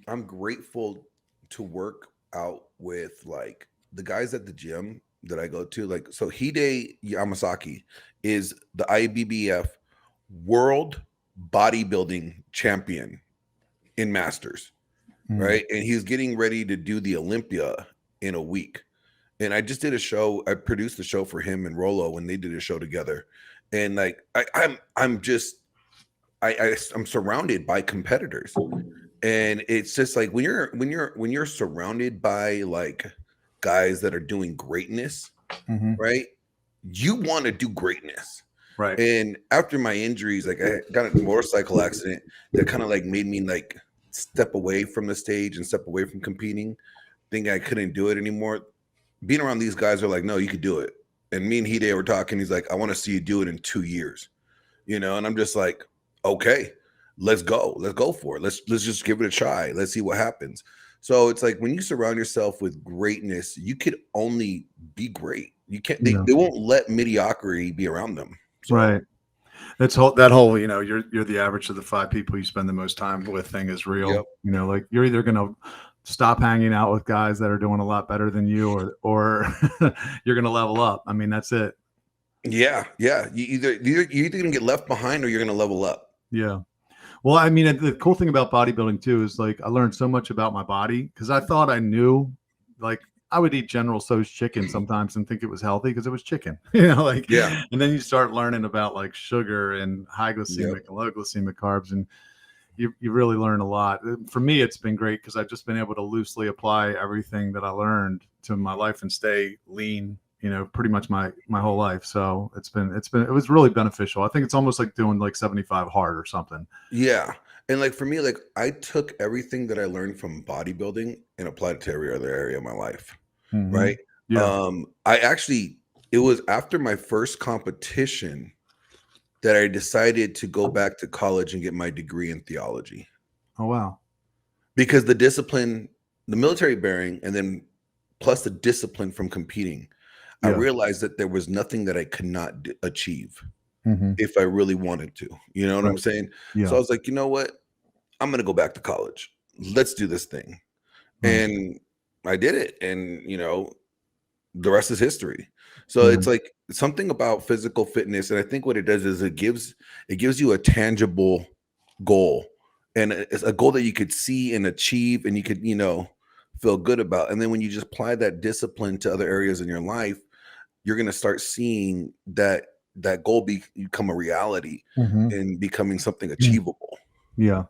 I'm grateful to work out with like the guys at the gym that I go to. Like, so Hide Yamasaki is the IBBF world bodybuilding champion in masters, Mm. right? And he's getting ready to do the Olympia in a week. And I just did a show. I produced the show for him and Rolo when they did a show together. And like I'm just I'm surrounded by competitors. And it's just like when you're surrounded by like guys that are doing greatness, Hmm. right? You want to do greatness. Right. And after my injuries, like I got in a motorcycle accident that kind of like made me like step away from the stage and step away from competing, thinking I couldn't do it anymore. Being around these guys are like, no, you could do it. And me and Hide were talking. He's like, I want to see you do it in 2 years, and I'm just like, okay, let's go for it. Let's just give it a try. Let's see what happens. So it's like when you surround yourself with greatness, you could only be great. You can't. They, Yeah. they won't let mediocrity be around them. So Right. That whole, you're the average of the 5 people you spend the most time with thing is real. yep, Like you're either gonna stop hanging out with guys that are doing a lot better than you, or you're gonna level up. I mean, that's it. yeah. You're either gonna get left behind or you're gonna level up. Yeah. Well, I mean, the cool thing about bodybuilding too is like I learned so much about my body because I thought I knew, like I would eat General Tso's chicken sometimes and think it was healthy because it was chicken, like, Yeah, and then you start learning about like sugar and high yep, glycemic and low glycemic carbs, and you really learn a lot. For me, it's been great because I've just been able to loosely apply everything that I learned to my life and stay lean, pretty much my whole life. So it was really beneficial. I think it's almost like doing like 75 hard or something. yeah. And like for me, like I took everything that I learned from bodybuilding and applied it to every other area of my life. Hmm. Right. Yeah. I actually, it was after my first competition that I decided to go back to college and get my degree in theology Oh, wow. because the discipline, the military bearing, and then plus the discipline from competing, I Yeah. realized that there was nothing that I could not achieve Hmm. if I really wanted to. You know what I'm Right. saying? So Yeah. I was like, you know what? I'm going to go back to college. Let's do this thing. Mm. And I did it. And, the rest is history. So Yeah. it's like something about physical fitness, and I think what it does is it gives you a tangible goal, and it's a goal that you could see and achieve, and you could feel good about. And then when you just apply that discipline to other areas in your life, you're gonna start seeing that goal become a reality Hmm. and becoming something achievable. Yeah.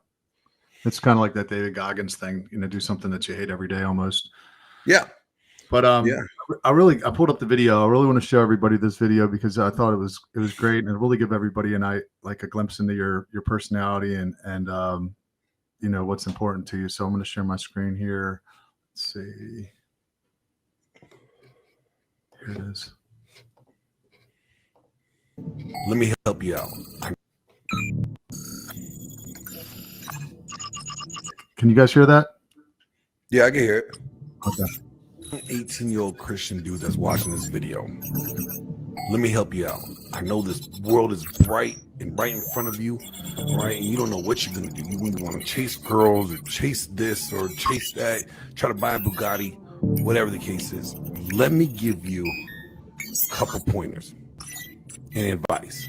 It's kind of like that David Goggins thing, do something that you hate every day almost. Yeah, But yeah. I pulled up the video. I really want to show everybody this video because I thought it was great, and it really give everybody like a glimpse into your personality and what's important to you. So I'm going to share my screen here. Let's see. Here it is. Let me help you out. Can you guys hear that? Yeah, I can hear it. Okay. 18-year-old Christian dude that's watching this video. Let me help you out. I know this world is bright and right in front of you, right? And you don't know what you're gonna do. You want to chase girls or chase this or chase that, try to buy a Bugatti, whatever the case is. Let me give you a couple pointers and advice.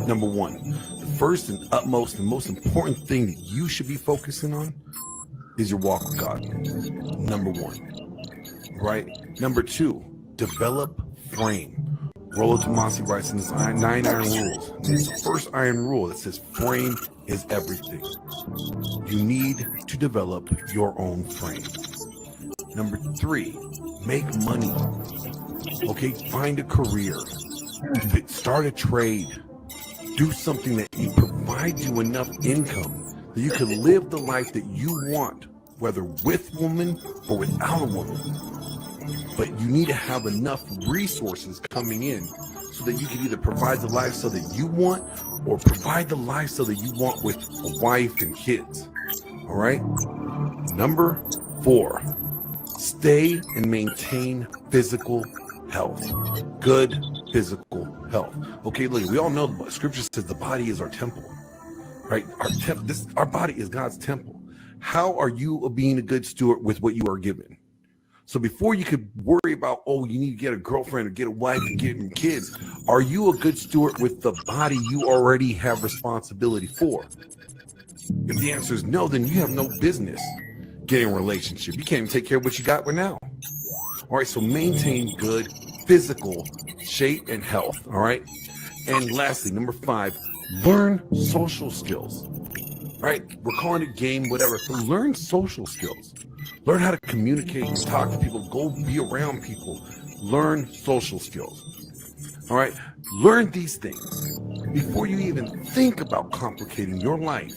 Number one, the first and utmost and most important thing that you should be focusing on is your walk with God. Number one, right? Number two, develop frame. Rollo Tomasi writes in his 9 iron rules. It's the first iron rule that says frame is everything. You need to develop your own frame. Number three, make money. Okay, find a career. Start a trade. Do something that provides you enough income that you can live the life that you want, whether with woman or without a woman. But you need to have enough resources coming in so that you can either provide the lifestyle that you want or provide the lifestyle that you want with a wife and kids. All right. Number four, stay and maintain physical health. Good physical health. Okay, look, we all know the scripture says the body is our temple, right? Our body is God's temple. How are you being a good steward with what you are given? So before you could worry about, oh, you need to get a girlfriend or get a wife and get kids, are you a good steward with the body you already have responsibility for? If the answer is no, then you have no business getting a relationship. You can't even take care of what you got right now. All right, so maintain good physical shape and health. All right. And lastly, number 5, learn social skills. All right, we're calling it game, whatever. So learn social skills. Learn how to communicate and talk to people. Go be around people. Learn social skills. All right, learn these things before you even think about complicating your life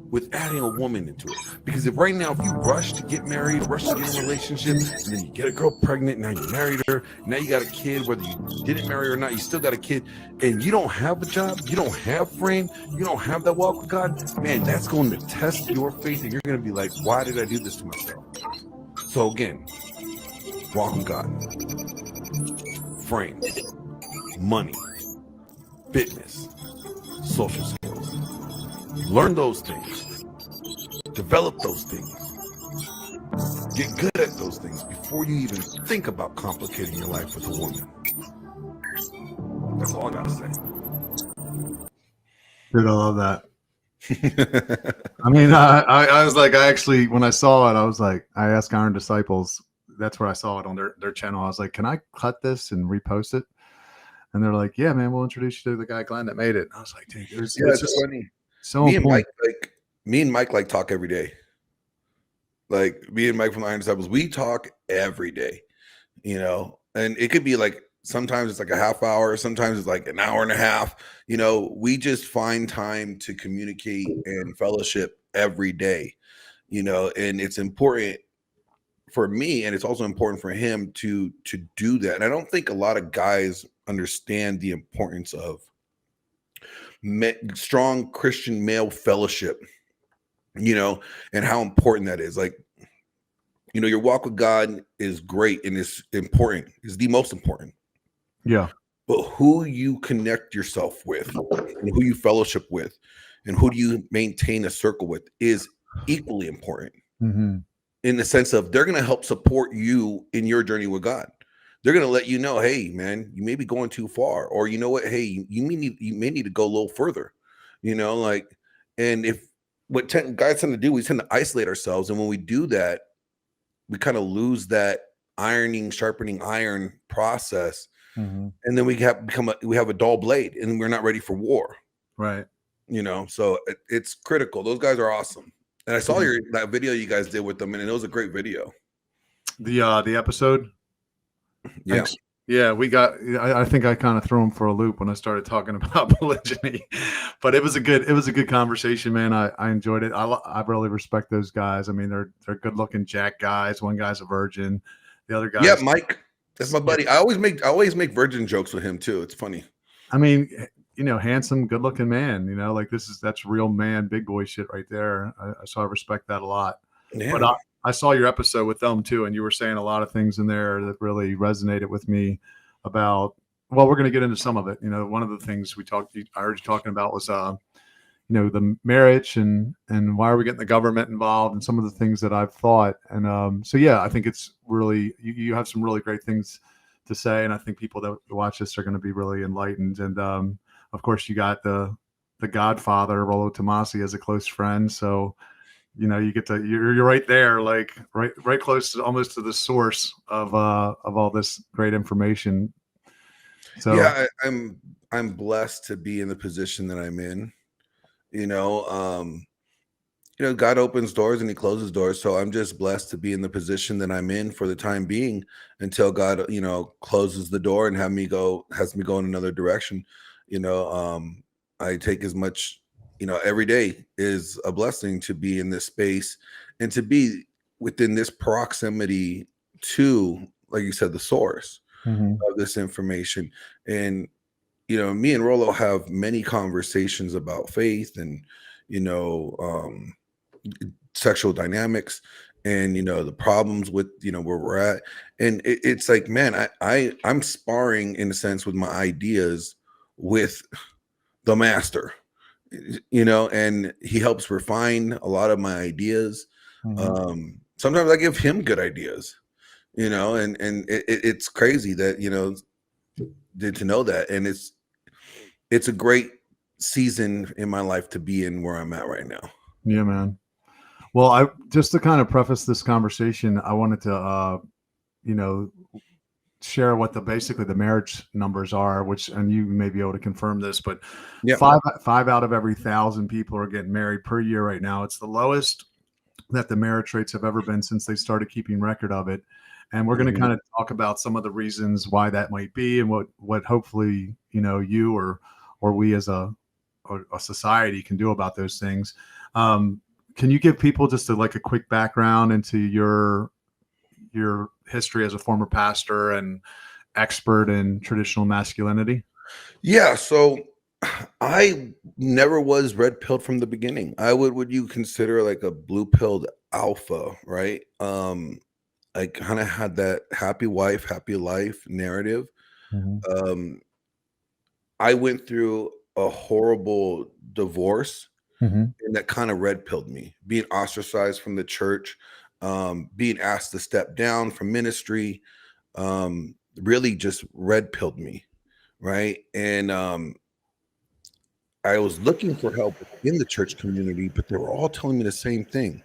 with adding a woman into it. Because if right now, if you rush to get married, rush to get in a relationship, and then you get a girl pregnant, now you married her, now you got a kid, whether you didn't marry her or not, you still got a kid, and you don't have a job, you don't have frame, you don't have that walk with God, man, that's going to test your faith, and you're going to be like, why did I do this to myself? So again, walk with God, frame, money, fitness, social skills. Learn those things. Develop those things. Get good at those things before you even think about complicating your life with a woman. That's all I gotta say. Dude, I love that. I mean, I was like, I actually, when I saw it, I was like, I asked Iron Disciples, that's where I saw it on their channel. I was like, can I cut this and repost it? And they're like, yeah, man, we'll introduce you to the guy, Glenn, that made it. I was like, dude, it's just funny. So me important. and Mike talk every day. Like me and Mike from the Iron Disciples, we talk every day, you know, and it could be like, sometimes it's like a half hour, sometimes it's like an hour and a half, you know, we just find time to communicate and fellowship every day, you know, and it's important for me, and it's also important for him to do that. And I don't think a lot of guys understand the importance of strong Christian male fellowship, you know, and how important that is. Like, you know, your walk with God is great and it's important. It's the most important. Yeah. But who you connect yourself with and who you fellowship with and who do you maintain a circle with is equally important. Mm-hmm. In the sense of they're going to help support you in your journey with God. They're going to let you know, hey, man, you may be going too far, or you know what, hey, you may need to go a little further, you know, like, and if what guys tend to do, we tend to isolate ourselves, and when we do that, we kind of lose that sharpening iron process, Mm-hmm. and then we have a dull blade, and we're not ready for war, right? You know, so it's critical. Those guys are awesome, and I saw that video you guys did with them, and it was a great video. The episode. Yeah. Thanks. Yeah, I think I kind of threw him for a loop when I started talking about polygyny, but it was a good conversation, man. I enjoyed it. I really respect those guys. I mean, they're good looking jack guys. One guy's a virgin. The other guy. Yeah, Mike. That's my buddy. I always make virgin jokes with him too. It's funny. I mean, you know, handsome, good looking man, you know, like that's real man, big boy shit right there. So I respect that a lot. Yeah. But I saw your episode with them too, and you were saying a lot of things in there that really resonated with me about, well, we're going to get into some of it. You know, one of the things I heard you talking about was, you know, the marriage and why are we getting the government involved and some of the things that I've thought. And so, yeah, I think it's really, you have some really great things to say. And I think people that watch this are going to be really enlightened. And of course, you got the Godfather, Rollo Tomasi, as a close friend. So, you know, you get to, you're right there, like right close to almost to the source of all this great information. So yeah, I'm blessed to be in the position that I'm in. You know, God opens doors and he closes doors. So I'm just blessed to be in the position that I'm in for the time being until God, you know, closes the door and has me go in another direction. You know, I take as much, you know, every day is a blessing to be in this space and to be within this proximity to, like you said, the source of this information. And, you know, me and Rollo have many conversations about faith and, you know, sexual dynamics and, you know, the problems with, you know, where we're at. And it's like, man, I'm sparring in a sense with my ideas with the master. you know, and he helps refine a lot of my ideas. Mhm. Sometimes I give him good ideas, you know, and it's crazy that, you know, to know that. And it's a great season in my life to be in where I'm at right now. Yeah, man. Well, I just to kind of preface this conversation, I wanted to, you know, share what basically the marriage numbers are, which, and you may be able to confirm this, but Yeah. five out of every 1,000 people are getting married per year right now. It's the lowest that the marriage rates have ever been since they started keeping record of it. And we're going to kind of talk about some of the reasons why that might be, and what hopefully, you know, you or we as a society can do about those things. Can you give people just like a quick background into your history as a former pastor and expert in traditional masculinity? Yeah. So I never was red pilled from the beginning. I would you consider like a blue pilled alpha, right? I kind of had that happy wife, happy life narrative. Mhm. Um, I went through a horrible divorce, Mhm. and that kind of red pilled me, being ostracized from the church, being asked to step down from ministry, really just red pilled me, right? And I was looking for help in the church community, but they were all telling me the same thing.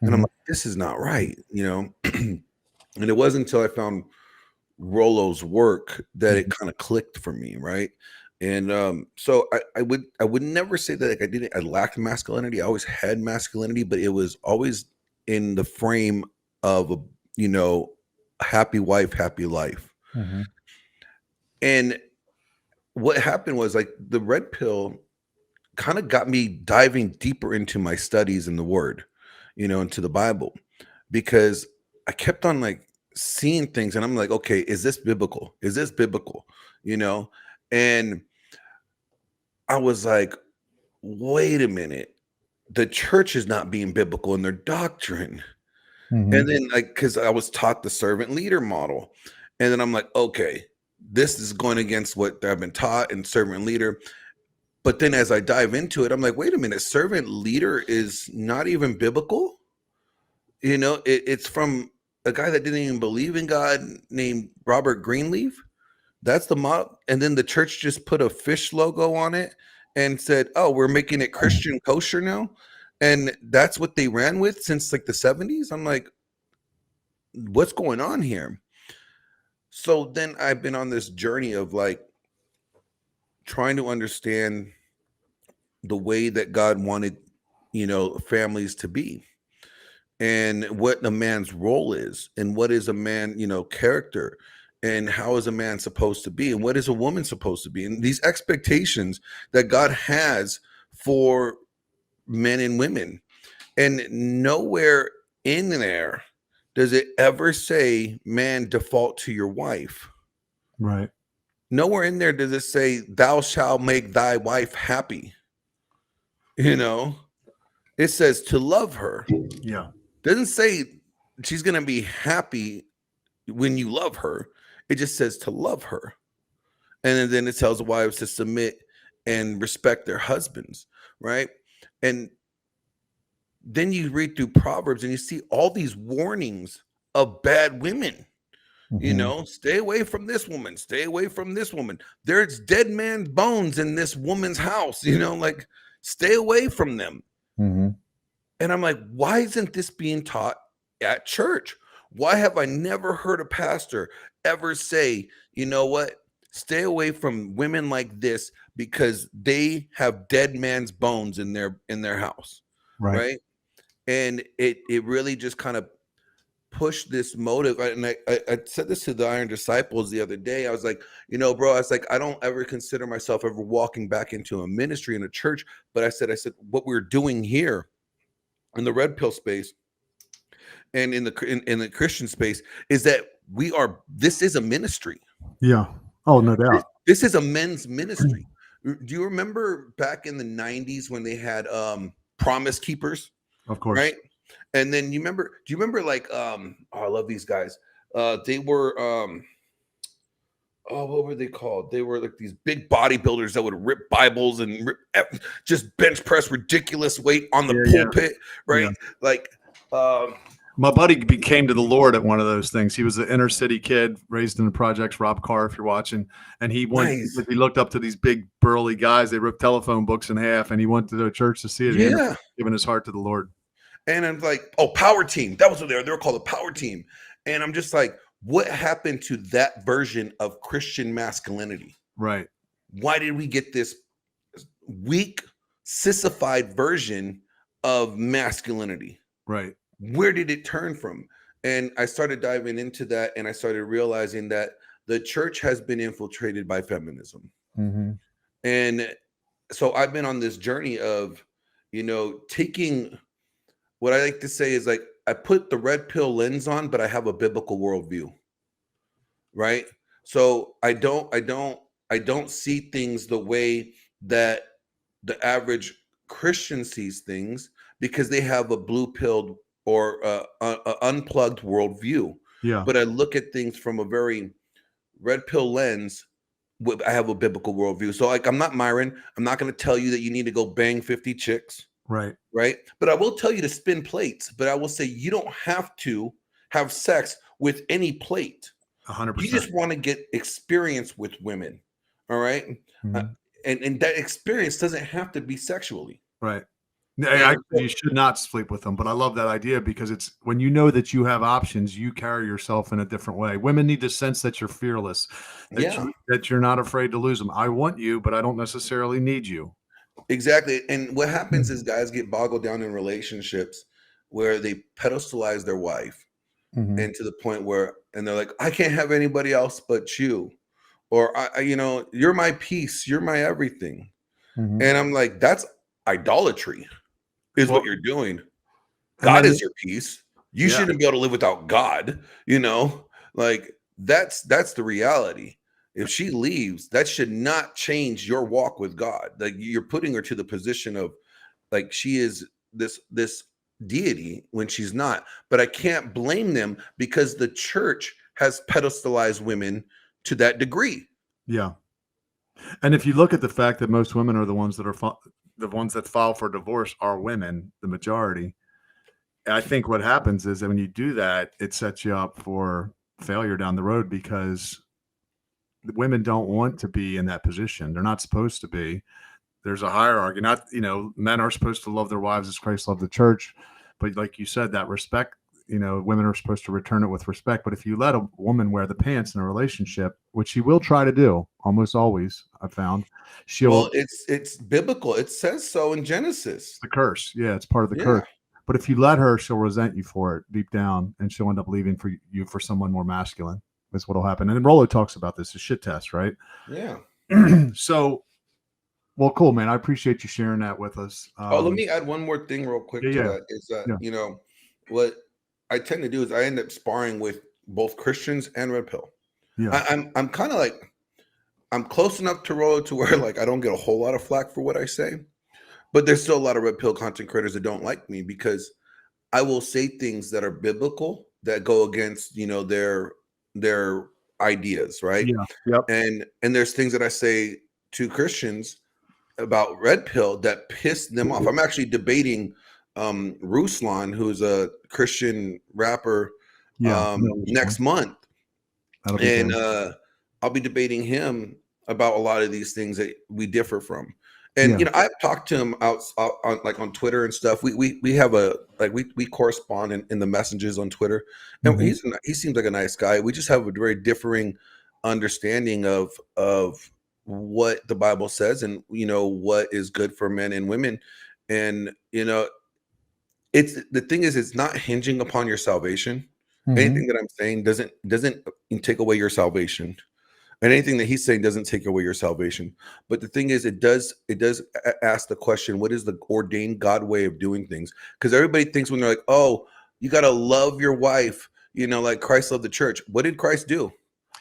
And I'm Mhm. like, this is not right, you know? And it wasn't until I found Rollo's work that it Mhm. kind of clicked for me, right? And so I would never say that like I lacked masculinity. I always had masculinity, but it was always in the frame of a, you know, happy wife, happy life. Mhm. And what happened was like the red pill kind of got me diving deeper into my studies in the word, you know, into the Bible, because I kept on like seeing things and I'm like, okay, is this biblical? Is this biblical? You know? And I was like, wait a minute. The church is not being biblical in their doctrine. And Mhm. then like because I was taught the servant leader model. And then I'm like, okay, this is going against what I've been taught in servant leader. But then as I dive into it, I'm like, wait a minute, servant leader is not even biblical. You know, it's from a guy that didn't even believe in God named Robert Greenleaf. That's the model. And then the church just put a fish logo on it and said, oh, we're making it Christian kosher now. And that's what they ran with since like the 70s. I'm like, what's going on here? So then I've been on this journey of like trying to understand the way that God wanted, you know, families to be, and what a man's role is, and what is a man, you know, character, and how is a man supposed to be, and what is a woman supposed to be, and these expectations that God has for men and women. And nowhere in there does it ever say, man, default to your wife. Right. Nowhere in there does it say, thou shalt make thy wife happy. You know, it says to love her. Yeah. Doesn't say she's going to be happy when you love her. It just says to love her. And then it tells the wives to submit and respect their husbands, right? And then you read through Proverbs and you see all these warnings of bad women. You Mhm. know, stay away from this woman, stay away from this woman. There's dead man's bones in this woman's house, you know, like stay away from them. Mhm. And I'm like, why isn't this being taught at church? Why have I never heard a pastor ever say, you know what? Stay away from women like this because they have dead man's bones in their house, Right. right? And it really just kind of pushed this motive. And I said this to the Iron Disciples the other day. I was like, you know, bro, I was like, I don't ever consider myself ever walking back into a ministry in a church, but I said, what we're doing here in the red pill space and in the Christian space is that this is a ministry. Yeah. Oh, no This, doubt. this is a men's ministry. Do you remember back in the 90s when they had promise keepers, Of course. right? And then do you remember like oh, I love these guys. They were oh, what were they called? They were like these big bodybuilders that would rip Bibles and just bench press ridiculous weight on the pulpit, right? Yeah. Like, my buddy came to the Lord at one of those things. He was an inner city kid raised in the projects, Rob Carr, if you're watching. And he went, nice. he looked up to these big burly guys. They ripped telephone books in half, and he went to the church to see it. Yeah. Giving his heart to the Lord. And I'm like, oh, Power Team. That was what they were called, the Power Team. And I'm just like, what happened to that version of Christian masculinity? Right. Why did we get this weak, sissified version of masculinity? Right. Where did it turn from? And I started diving into that, and I started realizing that the church has been infiltrated by feminism. Mm-hmm. And so I've been on this journey of, taking what I like to say is like, I put the red pill lens on, but I have a biblical worldview, right? So I don't see things the way that the average Christian sees things, because they have a blue pilled or a unplugged worldview. Yeah. But I look at things from a very red pill lens. I have a biblical worldview. So like, I'm not Myron. I'm not going to tell you that you need to go bang 50 chicks. Right. Right. But I will tell you to spin plates. But I will say you don't have to have sex with any plate. 100%. You just want to get experience with women. All right. Mm-hmm. And that experience doesn't have to be sexually. Right. You should not sleep with them, but I love that idea, because it's when you know that you have options, you carry yourself in a different way. Women need to sense that you're fearless, that you're not afraid to lose them. I want you, but I don't necessarily need you. Exactly. And what happens is guys get boggled down in relationships where they pedestalize their wife, and to the point where, and they're like, I can't have anybody else but you, or you're my peace, you're my everything. And I'm like, that's idolatry. What you're doing. God is your peace. You shouldn't be able to live without God. Like that's the reality. If she leaves, that should not change your walk with God. Like, you're putting her to the position of like she is this deity when she's not. But I can't blame them, because the church has pedestalized women to that degree. Yeah. And if you look at the fact that most women are the ones that are the ones that file for divorce are women, the majority. I think what happens is that when you do that, it sets you up for failure down the road, because the women don't want to be in that position. They're not supposed to be. There's a hierarchy. Not, men are supposed to love their wives as Christ loved the church. But like you said, that respect, women are supposed to return it with respect. But if you let a woman wear the pants in a relationship, which she will try to do almost always, I've found, it's biblical. It says so in Genesis. The curse. Yeah, it's part of the curse. But if you let her, she'll resent you for it deep down, and she'll end up leaving for you for someone more masculine. That's what'll happen. And Rollo talks about this, a shit test, right? Yeah. So, well, cool, man. I appreciate you sharing that with us. Let me add one more thing real quick to that. Is that, what I tend to do is I end up sparring with both Christians and Red Pill. Yeah. I'm kind of like, I'm close enough to Rollo to where like I don't get a whole lot of flack for what I say. But there's still a lot of Red Pill content creators that don't like me, because I will say things that are biblical that go against, their ideas, right? Yeah. Yep. And there's things that I say to Christians about Red Pill that piss them off. I'm actually debating Ruslan, who's a Christian rapper, next month. And I'll be debating him about a lot of these things that we differ from. And I've talked to him out on Twitter and stuff. We have we correspond in the messages on Twitter, and he seems like a nice guy. We just have a very differing understanding of what the Bible says, and what is good for men and women. And it's the thing is, it's not hinging upon your salvation. Anything that I'm saying doesn't take away your salvation. And anything that he's saying doesn't take away your salvation. But the thing is, it does ask the question, what is the ordained God way of doing things? Because everybody thinks when they're like, oh, you got to love your wife, like Christ loved the church. What did Christ do?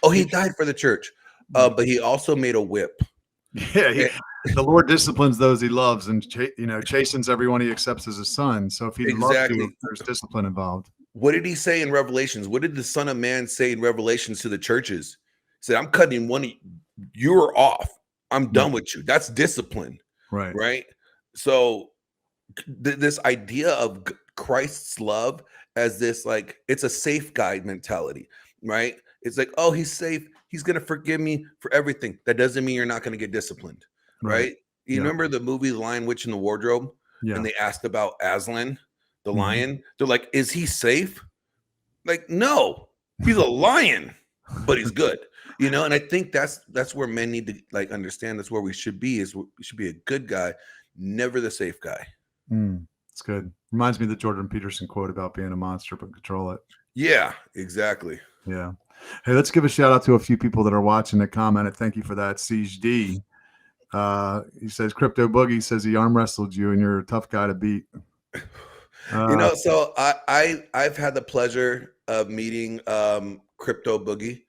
Oh, he died for the church. But he also made a whip. Yeah, the Lord disciplines those he loves, and chastens everyone he accepts as a son. So if he loves you, there's discipline involved. What did he say in Revelations? What did the Son of Man say in Revelations to the churches? Said, I'm cutting one of you're off. I'm Yeah. done with you. That's discipline, Right. right? So this idea of Christ's love as this, like, it's a safe guide mentality, right? It's like, oh, he's safe. He's going to forgive me for everything. That doesn't mean you're not going to get disciplined, Right. right? You Yeah. remember the movie Lion, Witch, and the Wardrobe? Yeah. And they asked about Aslan, the Mhm. lion. They're like, is he safe? Like, no, he's a lion, but he's good. And I think that's where men need to, like, understand that's where we should be, is we should be a good guy, never the safe guy. It's good. Reminds me of the Jordan Peterson quote about being a monster but control it. Yeah, exactly. Yeah. Hey, let's give a shout out to a few people that are watching that commented. Thank you for that. Siege D. He says Crypto Boogie says he arm wrestled you and you're a tough guy to beat. So I've had the pleasure of meeting Crypto Boogie.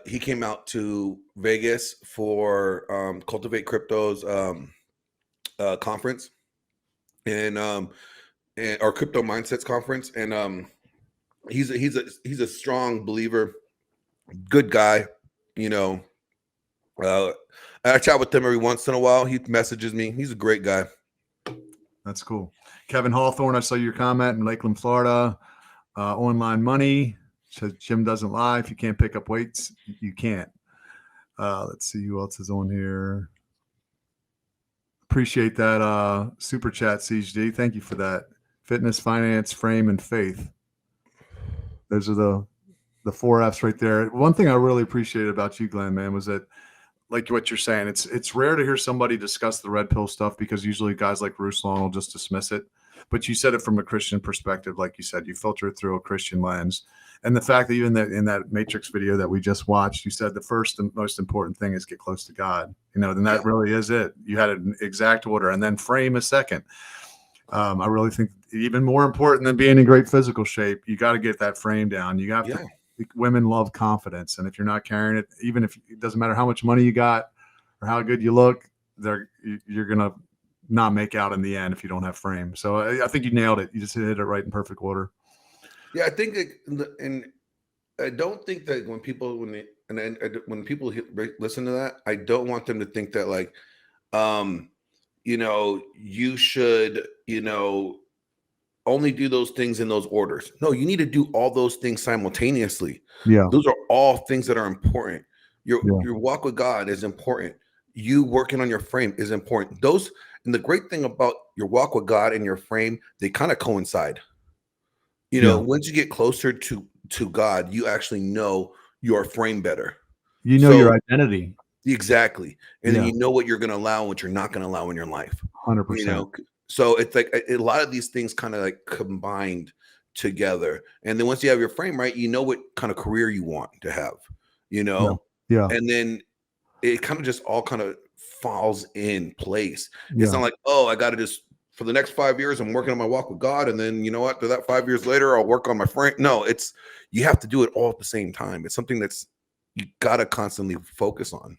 He came out to Vegas for Cultivate Crypto's conference, and our Crypto Mindsets conference, and he's a strong believer, good guy. I chat with him every once in a while. He messages me. He's a great guy. That's cool. Kevin Hawthorne, I saw your comment in Lakeland, Florida. Online Money says Jim doesn't lie. If you can't pick up weights, you can't. Let's see who else is on here. Appreciate that super chat, CHD. Thank you for that. Fitness, finance, frame, and faith. Those are the 4 F's right there. One thing I really appreciated about you, Glenn, man, was that, like what you're saying, it's rare to hear somebody discuss the red pill stuff because usually guys like Ruslan will just dismiss it. But you said it from a Christian perspective, like you said, you filter it through a Christian lens. And the fact that even that in that Matrix video that we just watched, you said the first and most important thing is get close to God. Then that really is it. You had an exact order, and then frame a second. I really think even more important than being in great physical shape, you got to get that frame down. You have to. Women love confidence, and if you're not carrying it, even if it doesn't matter how much money you got or how good you look, you're gonna not make out in the end if you don't have frame. So I think you nailed it. You just hit it right in perfect order. Yeah, I think and I don't think that when people listen to that, I don't want them to think that, like, you should, only do those things in those orders. No, you need to do all those things simultaneously. Yeah. Those are all things that are important. Your walk with God is important. You working on your frame is important. And the great thing about your walk with God and your frame, they kind of coincide. Once you get closer to God, you actually know your frame better. Your identity. Exactly. And then you know what you're going to allow and what you're not going to allow in your life. 100%. So it's like a lot of these things kind of like combined together. And then once you have your frame right, you know what kind of career you want to have, Yeah. And then it kind of just all kind of falls in place. Yeah. It's not like, oh, I got to just, for the next 5 years, I'm working on my walk with God. And then, you know what, to that 5 years later, I'll work on my frame. No, you have to do it all at the same time. It's something you got to constantly focus on.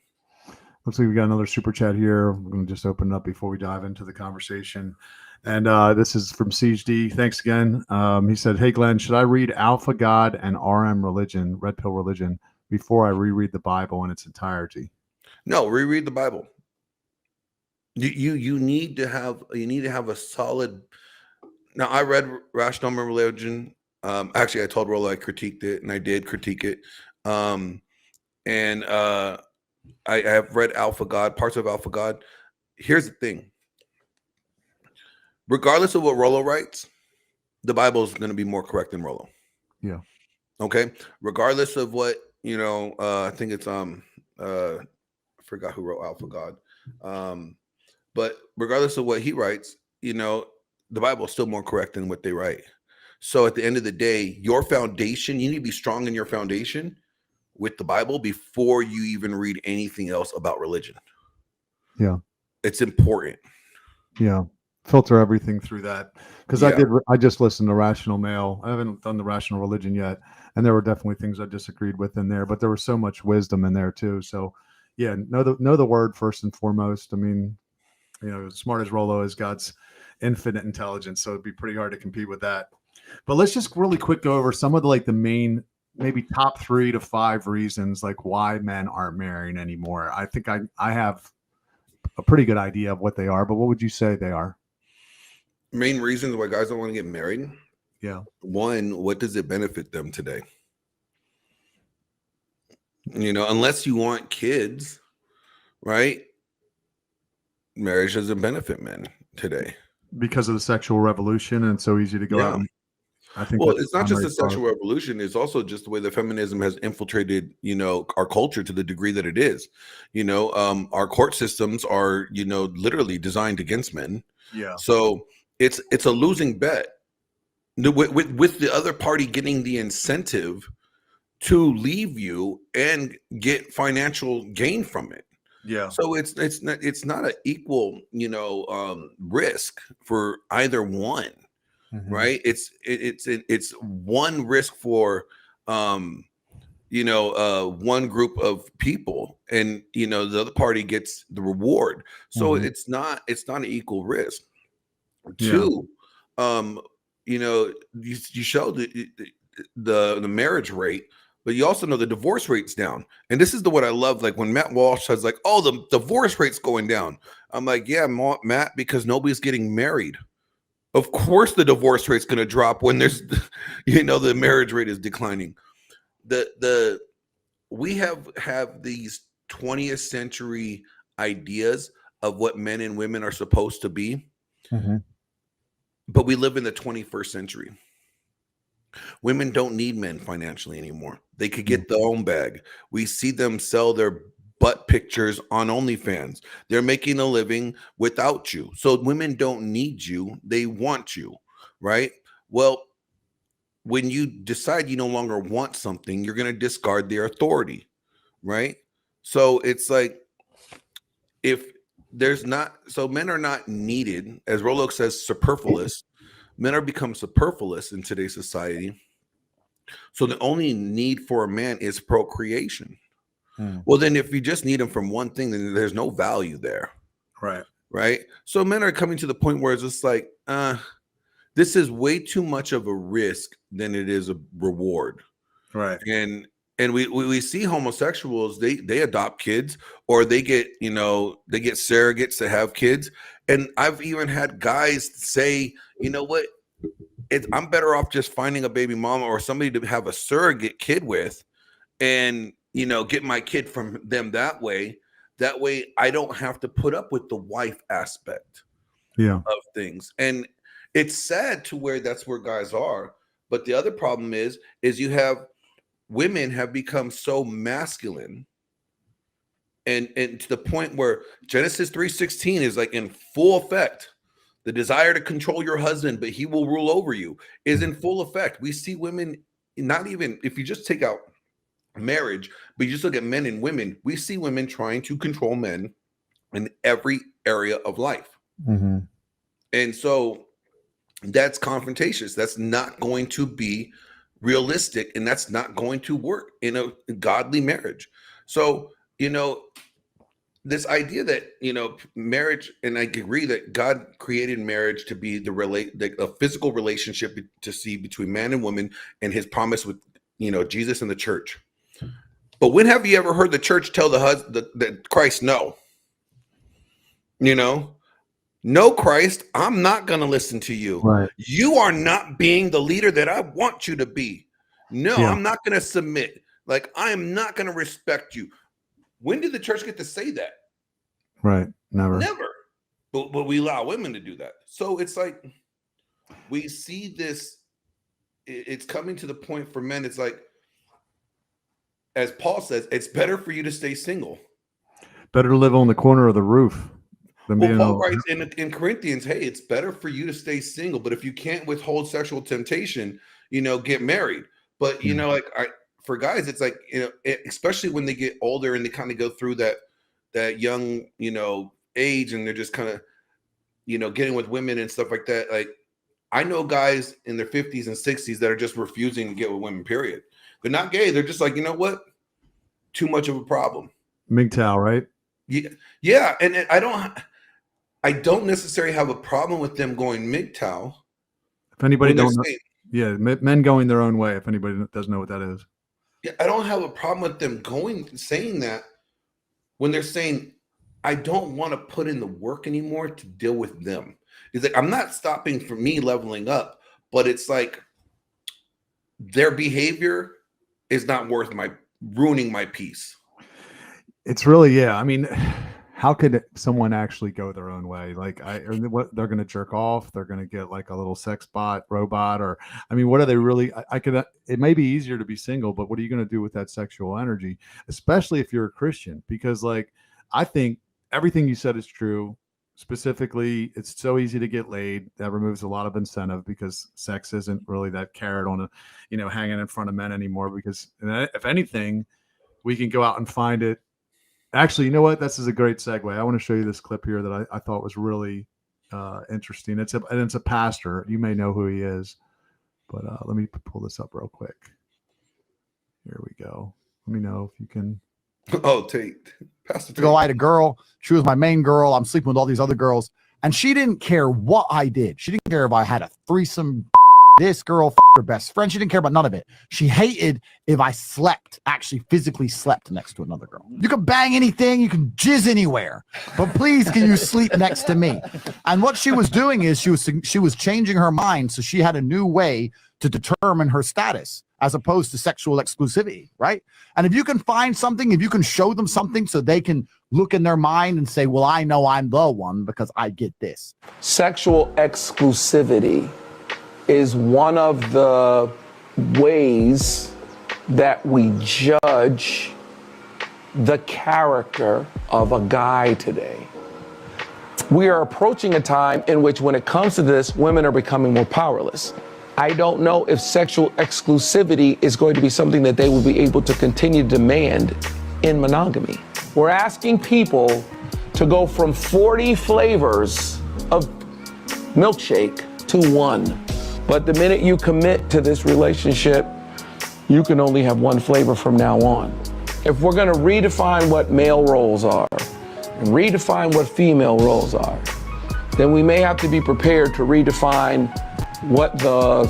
Looks like we got another super chat here. We're going to just open it up before we dive into the conversation. And this is from CHD. Thanks again. He said, hey, Glenn, should I read Alpha God and RM Religion, Red Pill Religion, before I reread the Bible in its entirety? No, reread the Bible. You need to have a solid. Now, I read Rational Religion. Actually, I told Rollo I critiqued it, and I did critique it. I have read Alpha God, parts of Alpha God. Here's the thing. Regardless of what Rollo writes, the Bible is going to be more correct than Rollo. Yeah. Okay. Regardless of what, I think it's, I forgot who wrote Alpha God. But regardless of what he writes, the Bible is still more correct than what they write. So at the end of the day, your foundation, you need to be strong in your foundation with the Bible before you even read anything else about religion. Yeah. It's important. Yeah. Filter everything through that. Because I just listened to Rational Male. I haven't done the Rational Religion yet. And there were definitely things I disagreed with in there, but there was so much wisdom in there too. So yeah, know the word first and foremost. I mean, as smart as Rollo is, God's infinite intelligence. So it'd be pretty hard to compete with that. But let's just really quick go over some of the main maybe top 3 to 5 reasons like why men aren't marrying anymore. I think I have a pretty good idea of what they are, but what would you say they are? Main reasons why guys don't want to get married. Yeah. One, what does it benefit them today? Unless you want kids, right? Marriage doesn't benefit men today. Because of the sexual revolution, and it's so easy to go out. I think Well, that's it's not just the primary sexual revolution, it's also just the way that feminism has infiltrated, our culture to the degree that it is. Our court systems are, literally designed against men. Yeah. So it's a losing bet. With the other party getting the incentive to leave you and get financial gain from it. Yeah. So it's not an equal, risk for either one. Mhm. Right? It's one risk for one group of people, and the other party gets the reward. So Mhm. it's not an equal risk. Yeah. Two, you show the marriage rate, but you also know the divorce rate's down. And this is what I love. Like when Matt Walsh says, like, "Oh, the divorce rate's going down." I'm like, "Yeah, Matt, because nobody's getting married. Of course, the divorce rate's going to drop when there's, the marriage rate is declining." We have these 20th century ideas of what men and women are supposed to be, but we live in the 21st century. Women don't need men financially anymore. They could get their own bag. We see them sell their butt pictures on OnlyFans. They're making a living without you. So women don't need you. They want you, right? Well, when you decide you no longer want something, you're going to discard their authority, right? So it's like, if there's not, so men are not needed, as Rolox says, superfluous. Men are become superfluous in today's society. So the only need for a man is procreation. Well, then if you just need him from one thing, then there's no value there. Right. Right. So men are coming to the point where it's just like, this is way too much of a risk than it is a reward. Right. And we see homosexuals, they adopt kids, or they get surrogates to have kids. And I've even had guys say, you know what, I'm better off just finding a baby mama or somebody to have a surrogate kid with, and get my kid from them that way. That way I don't have to put up with the wife aspect of things. And it's sad to where that's where guys are. But the other problem is you have women have become so masculine, and to the point where Genesis 3:16 is like in full effect. The desire to control your husband, but he will rule over you, is in full effect. We see women, not even if you just take out marriage, but you just look at men and women, we see women trying to control men in every area of life. And so that's confrontatious. That's not going to be realistic, and that's not going to work in a godly marriage. So, this idea that, marriage, and I agree that God created marriage to be a physical relationship to see between man and woman, and his promise with, Jesus and the church. But when have you ever heard the church tell the husband that Christ no? No, Christ, I'm not going to listen to you. Right. You are not being the leader that I want you to be. No, I'm not going to submit. Like, I am not going to respect you. When did the church get to say that? Right. Never. But we allow women to do that. So it's like, we see this, it's coming to the point for men. It's like, as Paul says, it's better for you to stay single. Better to live on the corner of the roof than being. Paul writes in Corinthians, hey, it's better for you to stay single, but if you can't withhold sexual temptation, get married. But for guys, it's like, especially when they get older and they kind of go through that young, age, and they're just kind of, getting with women and stuff like that. Like, I know guys in their 50s and 60s that are just refusing to get with women, period. They're not gay. They're just like, you know what? Too much of a problem. MGTOW, right? Yeah. And I don't necessarily have a problem with them going MGTOW. If anybody don't know, men going their own way, if anybody doesn't know what that is. Yeah, I don't have a problem with them saying that when they're saying, I don't want to put in the work anymore to deal with them. It's like, I'm not stopping for me leveling up, but it's like their behavior is not worth ruining my peace. It's really, yeah. I mean, how could someone actually go their own way? Like, what they're going to jerk off? They're going to get like a little sex bot robot, or I mean, what are they really? I could. It may be easier to be single, but what are you going to do with that sexual energy, especially if you're a Christian? Because, like, I think everything you said is true. Specifically, it's so easy to get laid. That removes a lot of incentive because sex isn't really that carrot on hanging in front of men anymore. Because if anything, we can go out and find it. Actually, you know what? This is a great segue. I want to show you this clip here that I thought was really interesting. It's a pastor. You may know who he is, but let me pull this up real quick. Here we go. Let me know if you can. Oh, Tate. Pastor Tate. I had a girl. She was my main girl. I'm sleeping with all these other girls. And she didn't care what I did. She didn't care if I had a threesome, this girl, her best friend. She didn't care about none of it. She hated if I actually physically slept next to another girl. You can bang anything. You can jizz anywhere. But please, can you sleep next to me? And what she was doing is she was changing her mind. So she had a new way to determine her status as opposed to sexual exclusivity, right? And if you can find something, if you can show them something so they can look in their mind and say, well, I know I'm the one because I get this. Sexual exclusivity is one of the ways that we judge the character of a guy today. We are approaching a time in which, when it comes to this, women are becoming more powerless. I don't know if sexual exclusivity is going to be something that they will be able to continue to demand in monogamy. We're asking people to go from 40 flavors of milkshake to one. But the minute you commit to this relationship, you can only have one flavor from now on. If we're going to redefine what male roles are and redefine what female roles are, then we may have to be prepared to redefine what the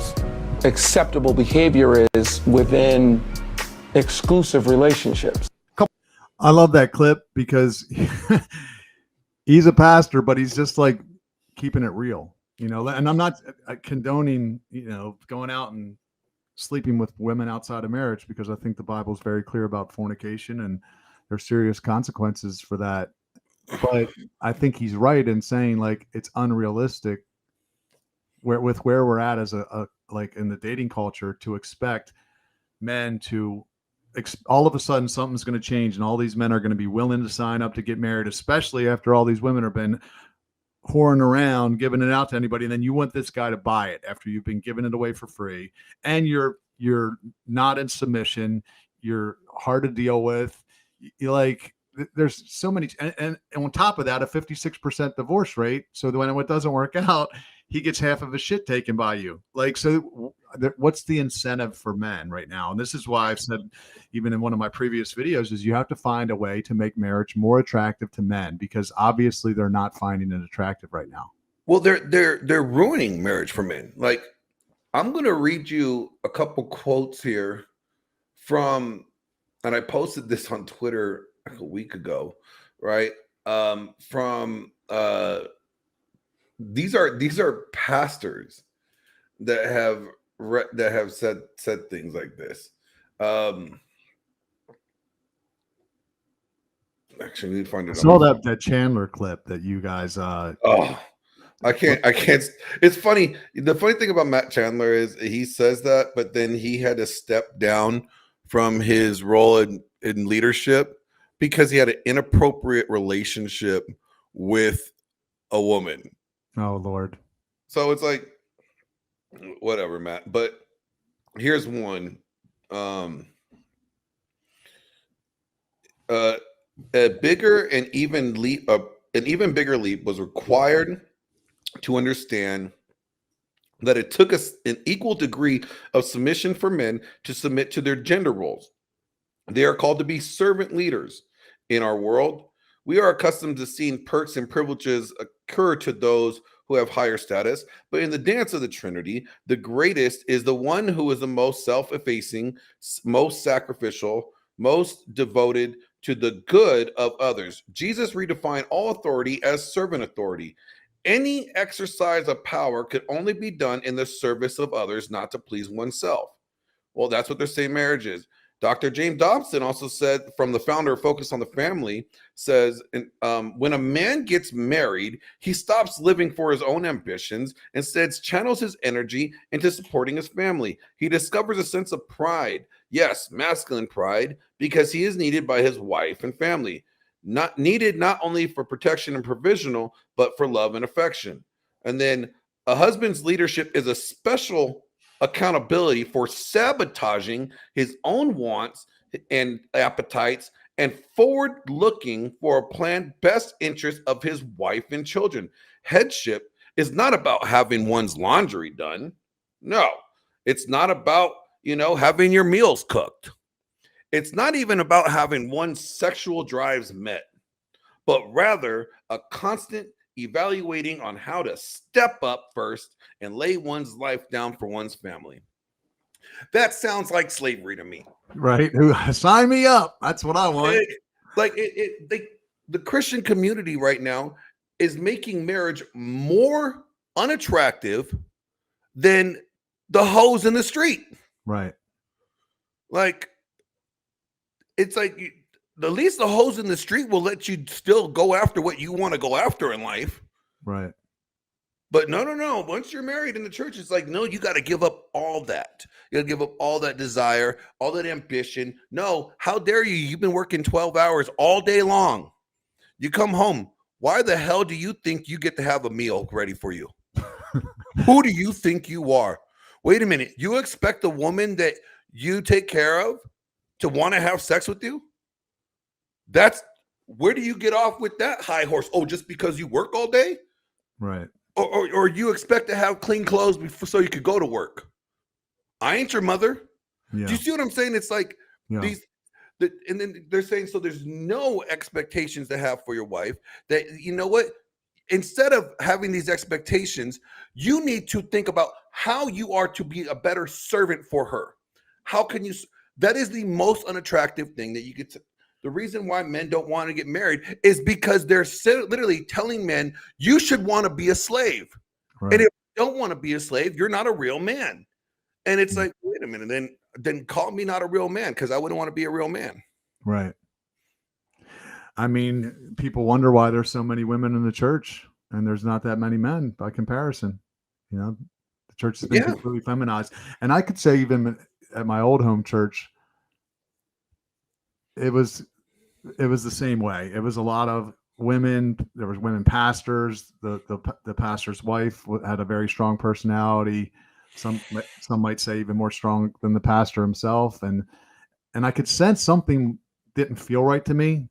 acceptable behavior is within exclusive relationships. I love that clip because he's a pastor, but he's just like keeping it real, and I'm not condoning, going out and sleeping with women outside of marriage, because I think the Bible is very clear about fornication and there's serious consequences for that. But I think he's right in saying, like, it's unrealistic where we're at as like in the dating culture to expect men to all of a sudden something's going to change and all these men are going to be willing to sign up to get married, especially after all these women have been whoring around, giving it out to anybody. And then you want this guy to buy it after you've been giving it away for free, and you're not in submission. You're hard to deal with. You're like, there's so many, and on top of that, a 56% divorce rate. So when it doesn't work out, he gets half of his shit taken by you. Like, so what's the incentive for men right now? And this is why I've said, even in one of my previous videos, is you have to find a way to make marriage more attractive to men, because obviously they're not finding it attractive right now. Well, they're ruining marriage for men. Like, I'm going to read you a couple quotes here from, and I posted this on Twitter like a week ago, right? These are pastors that have said things like this. Actually, we need to find it. I saw that Chandler clip that you guys. I can't. It's funny. The funny thing about Matt Chandler is he says that, but then he had to step down from his role in leadership because he had an inappropriate relationship with a woman. Oh, Lord. So it's like, whatever, Matt. But here's one. A bigger and even leap, an even bigger leap was required to understand that it took us an equal degree of submission for men to submit to their gender roles. They are called to be servant leaders. In our world, we are accustomed to seeing perks and privileges occur to those who have higher status, but in the dance of the Trinity, the greatest is the one who is the most self-effacing, most sacrificial, most devoted to the good of others. Jesus redefined all authority as servant authority. Any exercise of power could only be done in the service of others, not to please oneself. Well, that's what they're saying marriage is. Dr. James Dobson also said, from the founder of Focus on the Family, says, when a man gets married, he stops living for his own ambitions, instead channels his energy into supporting his family. He discovers a sense of pride, yes, masculine pride, because he is needed by his wife and family. Not needed not only for protection and provisional, but for love and affection. And then a husband's leadership is a special accountability for sabotaging his own wants and appetites and forward looking for a planned best interest of his wife and children. Headship is not about having one's laundry done. No, it's not about, having your meals cooked. It's not even about having one's sexual drives met, but rather a constant evaluating on how to step up first and lay one's life down for one's family. That sounds like slavery to me. Right? Sign me up. That's what I want. The Christian community right now is making marriage more unattractive than the hoes in the street. Right. Like, it's like at least the hoes in the street will let you still go after what you want to go after in life. Right. But no. Once you're married in the church, it's like, no, you got to give up all that. You got to give up all that desire, all that ambition. No, how dare you? You've been working 12 hours all day long. You come home. Why the hell do you think you get to have a meal ready for you? Who do you think you are? Wait a minute. You expect the woman that you take care of to want to have sex with you? Where do you get off with that high horse? Oh, just because you work all day? Right. Or you expect to have clean clothes so you could go to work? I ain't your mother. Yeah. Do you see what I'm saying? It's like and then they're saying, so there's no expectations to have for your wife. That, you know what? Instead of having these expectations, you need to think about how you are to be a better servant for her. How can you? That is the most unattractive thing that you get to. The reason why men don't want to get married is because they're literally telling men, you should want to be a slave. Right. And if you don't want to be a slave, you're not a real man. And it's like, wait a minute, then call me not a real man, because I wouldn't want to be a real man. Right. I mean, people wonder why there's so many women in the church and there's not that many men by comparison. The church has been completely feminized. And I could say even at my old home church, it was the same way. It was a lot of women. There was women pastors. The pastor's wife had a very strong personality. Some might say even more strong than the pastor himself. And I could sense something didn't feel right to me,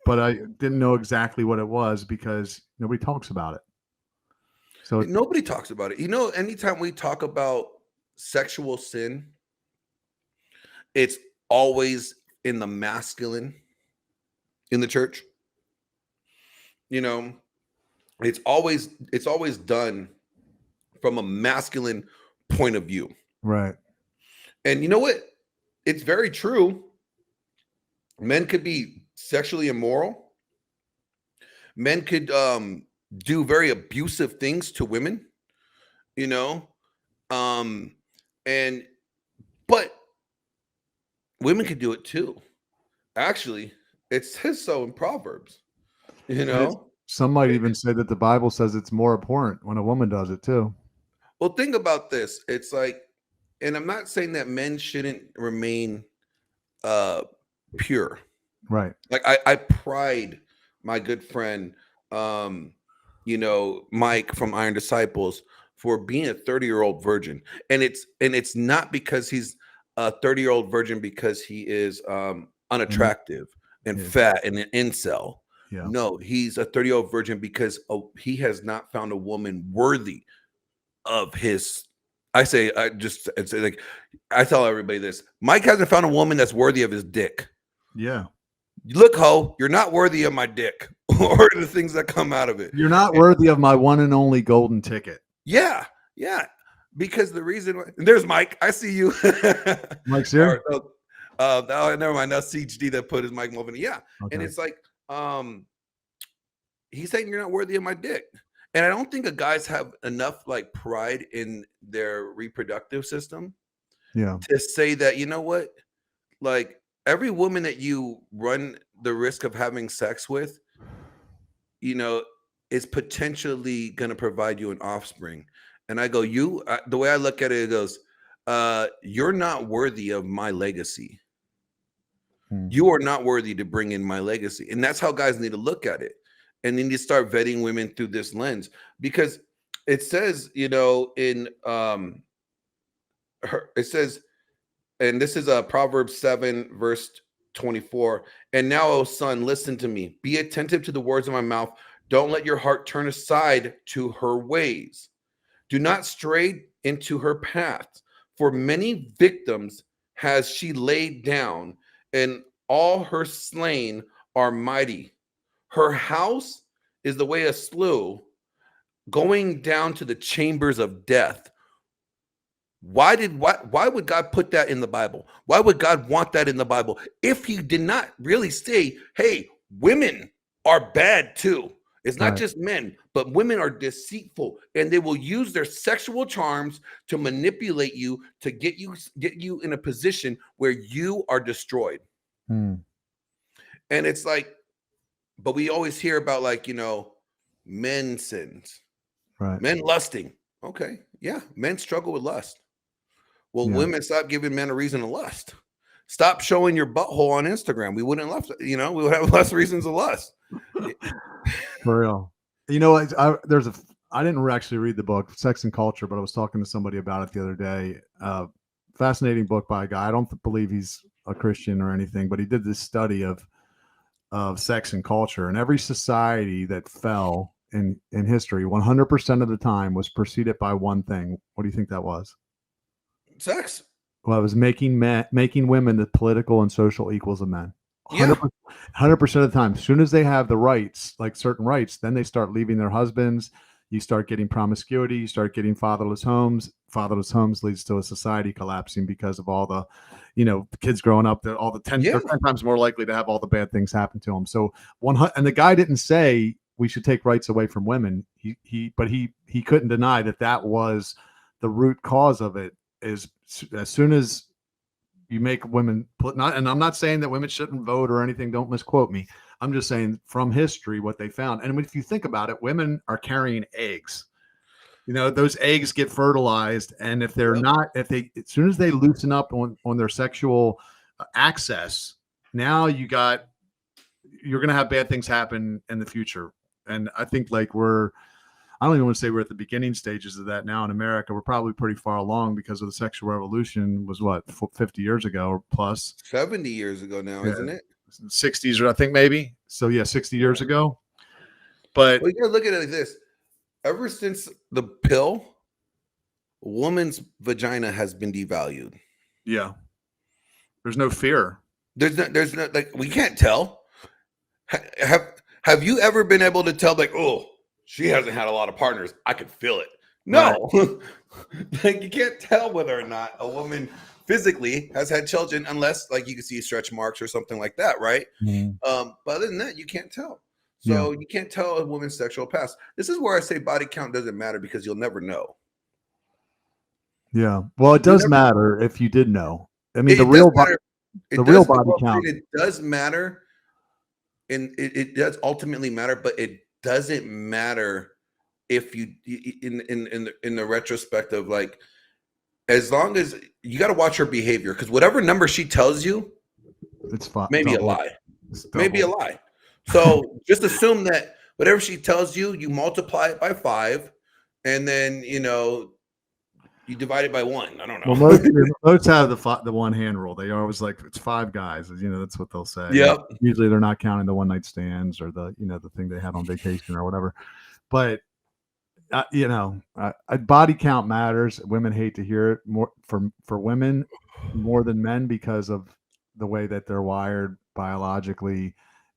but I didn't know exactly what it was because nobody talks about it. So nobody talks about it. Anytime we talk about sexual sin, it's always in the masculine in the church. It's always done from a masculine point of view. Right. And you know what? It's very true. Men could be sexually immoral. Men could do very abusive things to women, but women could do it too. Actually, it says so in Proverbs, Some might even say that the Bible says it's more abhorrent when a woman does it too. Well, think about this. It's like, and I'm not saying that men shouldn't remain pure. Right. Like I pride my good friend, Mike from Iron Disciples, for being a 30-year-old virgin. And it's not because he's a 30-year-old virgin because he is unattractive and fat and an incel. Yeah. No, he's a 30-year-old virgin because he has not found a woman worthy of his. I tell everybody this: Mike hasn't found a woman that's worthy of his dick. Yeah. Look, ho, you're not worthy of my dick, or the things that come out of it. You're not worthy of my one and only golden ticket. Yeah, yeah. Because the reason there's Mike, I see you. Mike's here. Never mind. That's CHD that put his mic moving. Yeah, Okay. and it's like, he's saying you're not worthy of my dick, and I don't think guys have enough like pride in their reproductive system, to say that, you know what, like every woman that you run the risk of having sex with, you know, is potentially going to provide you an offspring. And I go, the way I look at it, it goes, you're not worthy of my legacy. You are not worthy to bring in my legacy. And that's how guys need to look at it. And then you start vetting women through this lens, because it says, you know, in it says, and this is Proverbs 7 verse 24. And now, O son, listen to me. Be attentive to the words of my mouth. Don't let your heart turn aside to her ways. Do not stray into her paths, for many victims has she laid down, and all her slain are mighty. Her house is the way of slough, going down to the chambers of death. Why would God put that in the Bible? Why would God want that in the Bible if he did not really say, hey, women are bad too? It's not just men, but women are deceitful, and they will use their sexual charms to manipulate you, to get you in a position where you are destroyed. And it's like, but we always hear about, like, you know, men sins, men lusting. Okay, yeah, men struggle with lust. Well, women, stop giving men a reason to lust. Stop showing your butthole on Instagram. We wouldn't lust, you know, we would have less reasons to lust. For real. You know, I didn't actually read the book Sex and Culture, but I was talking to somebody about it the other day. Fascinating book by a guy. I don't believe he's a Christian or anything, but he did this study of sex and culture, and every society that fell in history 100% of the time was preceded by one thing. What do you think that was? Sex. Well, it was making women the political and social equals of men. 100% of the time. As soon as they have the rights, like certain rights, then they start leaving their husbands. You start getting promiscuity. You start getting fatherless homes. Fatherless homes leads to a society collapsing because of all the, you know, kids growing up. They're 10 times more likely to have all the bad things happen to them. So and the guy didn't say we should take rights away from women. But he couldn't deny that was the root cause of it. Is as soon as you make women and I'm not saying that women shouldn't vote or anything. Don't misquote me. I'm just saying from history what they found. And if you think about it, women are carrying eggs. You know, those eggs get fertilized, and if they're not, as soon as they loosen up on their sexual access, now you're going to have bad things happen in the future. And I think I don't even want to say we're at the beginning stages of that now in America. We're probably pretty far along because of the sexual revolution was 50 years ago or plus. 70 years ago now, isn't it? 60s, I think maybe. So yeah, 60 years ago. But you gotta look at it like this. Ever since the pill, a woman's vagina has been devalued. Yeah. There's no fear. There's no, like, we can't tell. Have you ever been able to tell, like, oh, she hasn't had a lot of partners, I could feel it? No. Like, you can't tell whether or not a woman physically has had children unless, like, you can see stretch marks or something like that, right? But other than that, you can't tell. So you can't tell a woman's sexual past. This is where I say body count doesn't matter, because you'll never know. Yeah. Well, it does matter if you did know. I mean, the real body count. It does matter, and it does ultimately matter, but it doesn't matter if you in the retrospect of, like, as long as you got to watch her behavior, because whatever number she tells you, it's fine. Maybe a lie. Maybe a lie. So just assume that whatever she tells you, you multiply it by 5, and then, you know, you divide it by 1. I don't know. Well, most have the one hand rule. They always like, it's 5 guys. You know, that's what they'll say. Yep. Usually they're not counting the one night stands or the thing they had on vacation or whatever. But body count matters. Women hate to hear it more for women more than men because of the way that they're wired biologically,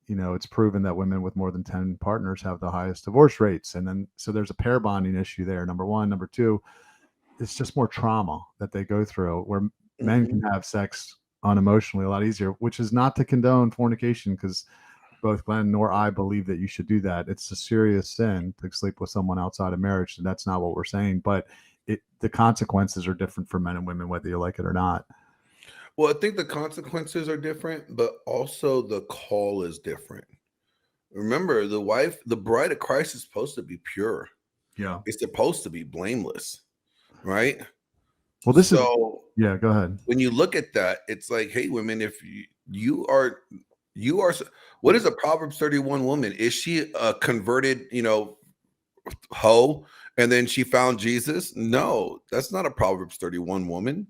it's proven that women with more than 10 partners have the highest divorce rates. And then, so there's a pair bonding issue there. Number one. Number two, it's just more trauma that they go through, where men can have sex unemotionally a lot easier, which is not to condone fornication, because both Glenn nor I believe that you should do that. It's a serious sin to sleep with someone outside of marriage. And that's not what we're saying, but the consequences are different for men and women, whether you like it or not. Well, I think the consequences are different, but also the call is different. Remember, the bride of Christ is supposed to be pure. Yeah. It's supposed to be blameless, right? Well, yeah, go ahead. When you look at that, it's like, hey, women, if you are, what is a Proverbs 31 woman? Is she a converted, hoe, and then she found Jesus? No, that's not a Proverbs 31 woman,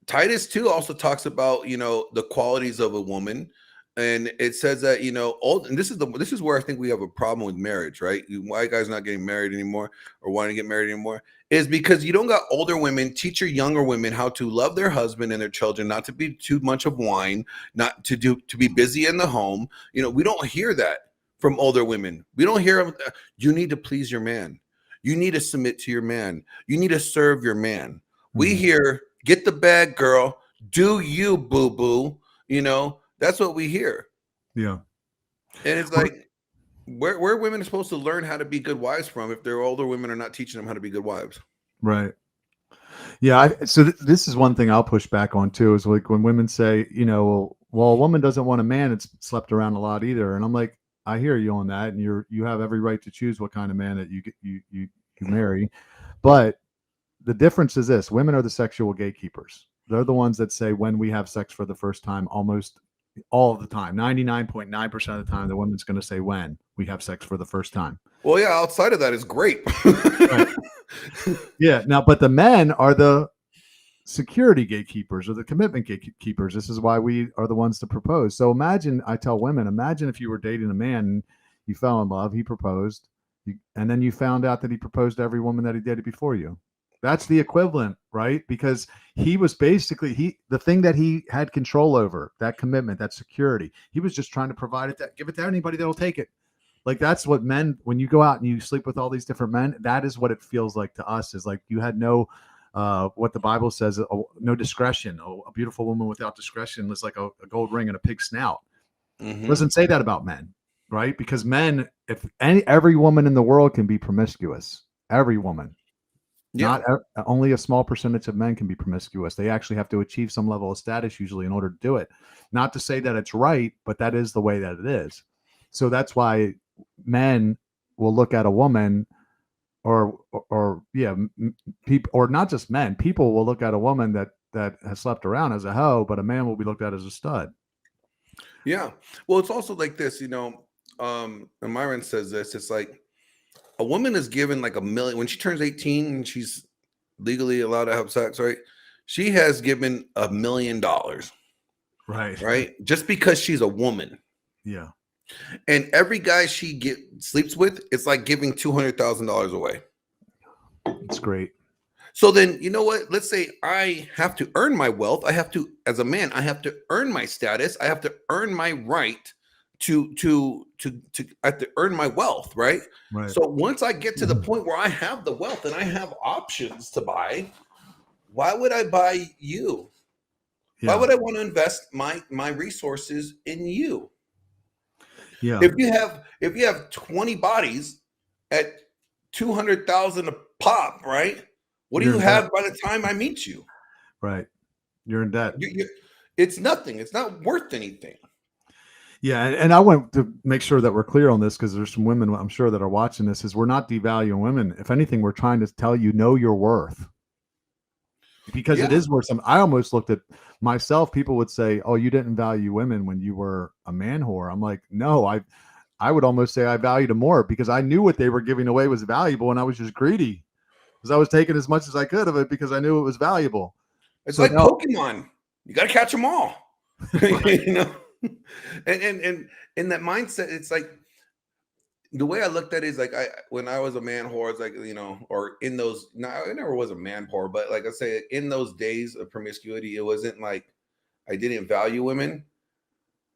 Titus 2 also talks about, the qualities of a woman. And it says that, and this is where I think we have a problem with marriage, right? Why guys not getting married anymore or wanting to get married anymore is because you don't got older women teach your younger women how to love their husband and their children, not to be too much of wine, not to be busy in the home. We don't hear that from older women. We don't hear, you need to please your man. You need to submit to your man. You need to serve your man. Mm-hmm. We hear, get the bag, girl. Do you, boo-boo? That's what we hear. Yeah. And it's like, where women are supposed to learn how to be good wives from if their older women are not teaching them how to be good wives. Right. Yeah. So this is one thing I'll push back on too, is like when women say, well, a woman doesn't want a man that's slept around a lot either. And I'm like, I hear you on that. And you have every right to choose what kind of man that you marry. But the difference is this: women are the sexual gatekeepers. They're the ones that say when we have sex for the first time, almost all of the time, 99.9% of the time, the woman's going to say when we have sex for the first time. Well, yeah, outside of that is great. Right. Yeah. Now, but the men are the security gatekeepers or the commitment gatekeepers. This is why we are the ones to propose. So I tell women, imagine if you were dating a man and you fell in love, he proposed, and then you found out that he proposed to every woman that he dated before you. That's the equivalent, right? Because he was basically the thing that he had control over, that commitment, that security. He was just trying to provide it, give it to anybody that'll take it. Like that's what men, when you go out and you sleep with all these different men, that is what it feels like to us. Is like you had no, what the Bible says, no discretion. A beautiful woman without discretion is like a gold ring and a pig snout. Mm-hmm. It doesn't say that about men, right? Because men, every woman in the world can be promiscuous. Every woman. Yeah. Not only a small percentage of men can be promiscuous. They actually have to achieve some level of status usually in order to do it. Not to say that it's right, but that is the way that it is. So that's why men will look at a woman or people, or not just men, people will look at a woman that has slept around as a hoe, but a man will be looked at as a stud. Yeah. Well, it's also like this, and Myron says this, it's like, a woman is given like $1 million when she turns 18 and she's legally allowed to have sex, right? She has given $1 million, right? Just because she's a woman. Yeah. And every guy she sleeps with, it's like giving $200,000 away. It's great. So then, you know what? Let's say I have to earn my wealth. As a man, I have to earn my status. I have to earn my right to I have to earn my wealth, right? So once I get to the point where I have the wealth and I have options to buy, why would I buy you? Yeah. Why would I want to invest my resources in you? Yeah. If you have 20 bodies at 200,000 a pop, right? What do you have by the time I meet you? Right. You're in debt. It's nothing. It's not worth anything. Yeah, and I want to make sure that we're clear on this, because there's some women I'm sure that are watching this. Is we're not devaluing women. If anything, we're trying to tell you, know your worth, because it is worth something. I almost looked at myself. People would say, "Oh, you didn't value women when you were a man whore." I'm like, no, I would almost say I valued them more because I knew what they were giving away was valuable, and I was just greedy because I was taking as much as I could of it because I knew it was valuable. It's like Pokemon. You got to catch them all. You know. And in that mindset, it's like the way I looked at it is like when I was a man whore, it's like, or in those, no, I never was a man whore, but like I say, in those days of promiscuity, it wasn't like I didn't value women.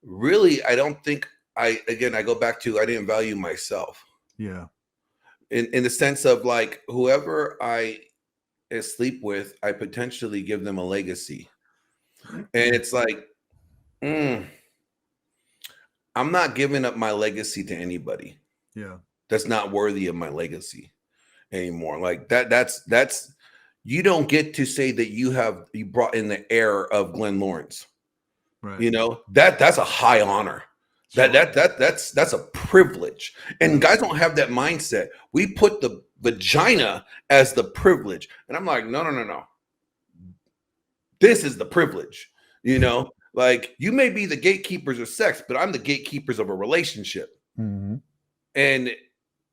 Really, I don't think I go back to I didn't value myself. Yeah. In the sense of like whoever I sleep with, I potentially give them a legacy. And it's like, I'm not giving up my legacy to anybody. Yeah. That's not worthy of my legacy anymore. Like that's you don't get to say that you brought in the heir of Glenn Lawrence. Right. You know, that's a high honor. Sure. That's a privilege. And guys don't have that mindset. We put the vagina as the privilege. And I'm like, no. This is the privilege. You know, like you may be the gatekeepers of sex, but I'm the gatekeepers of a relationship. Mhm. And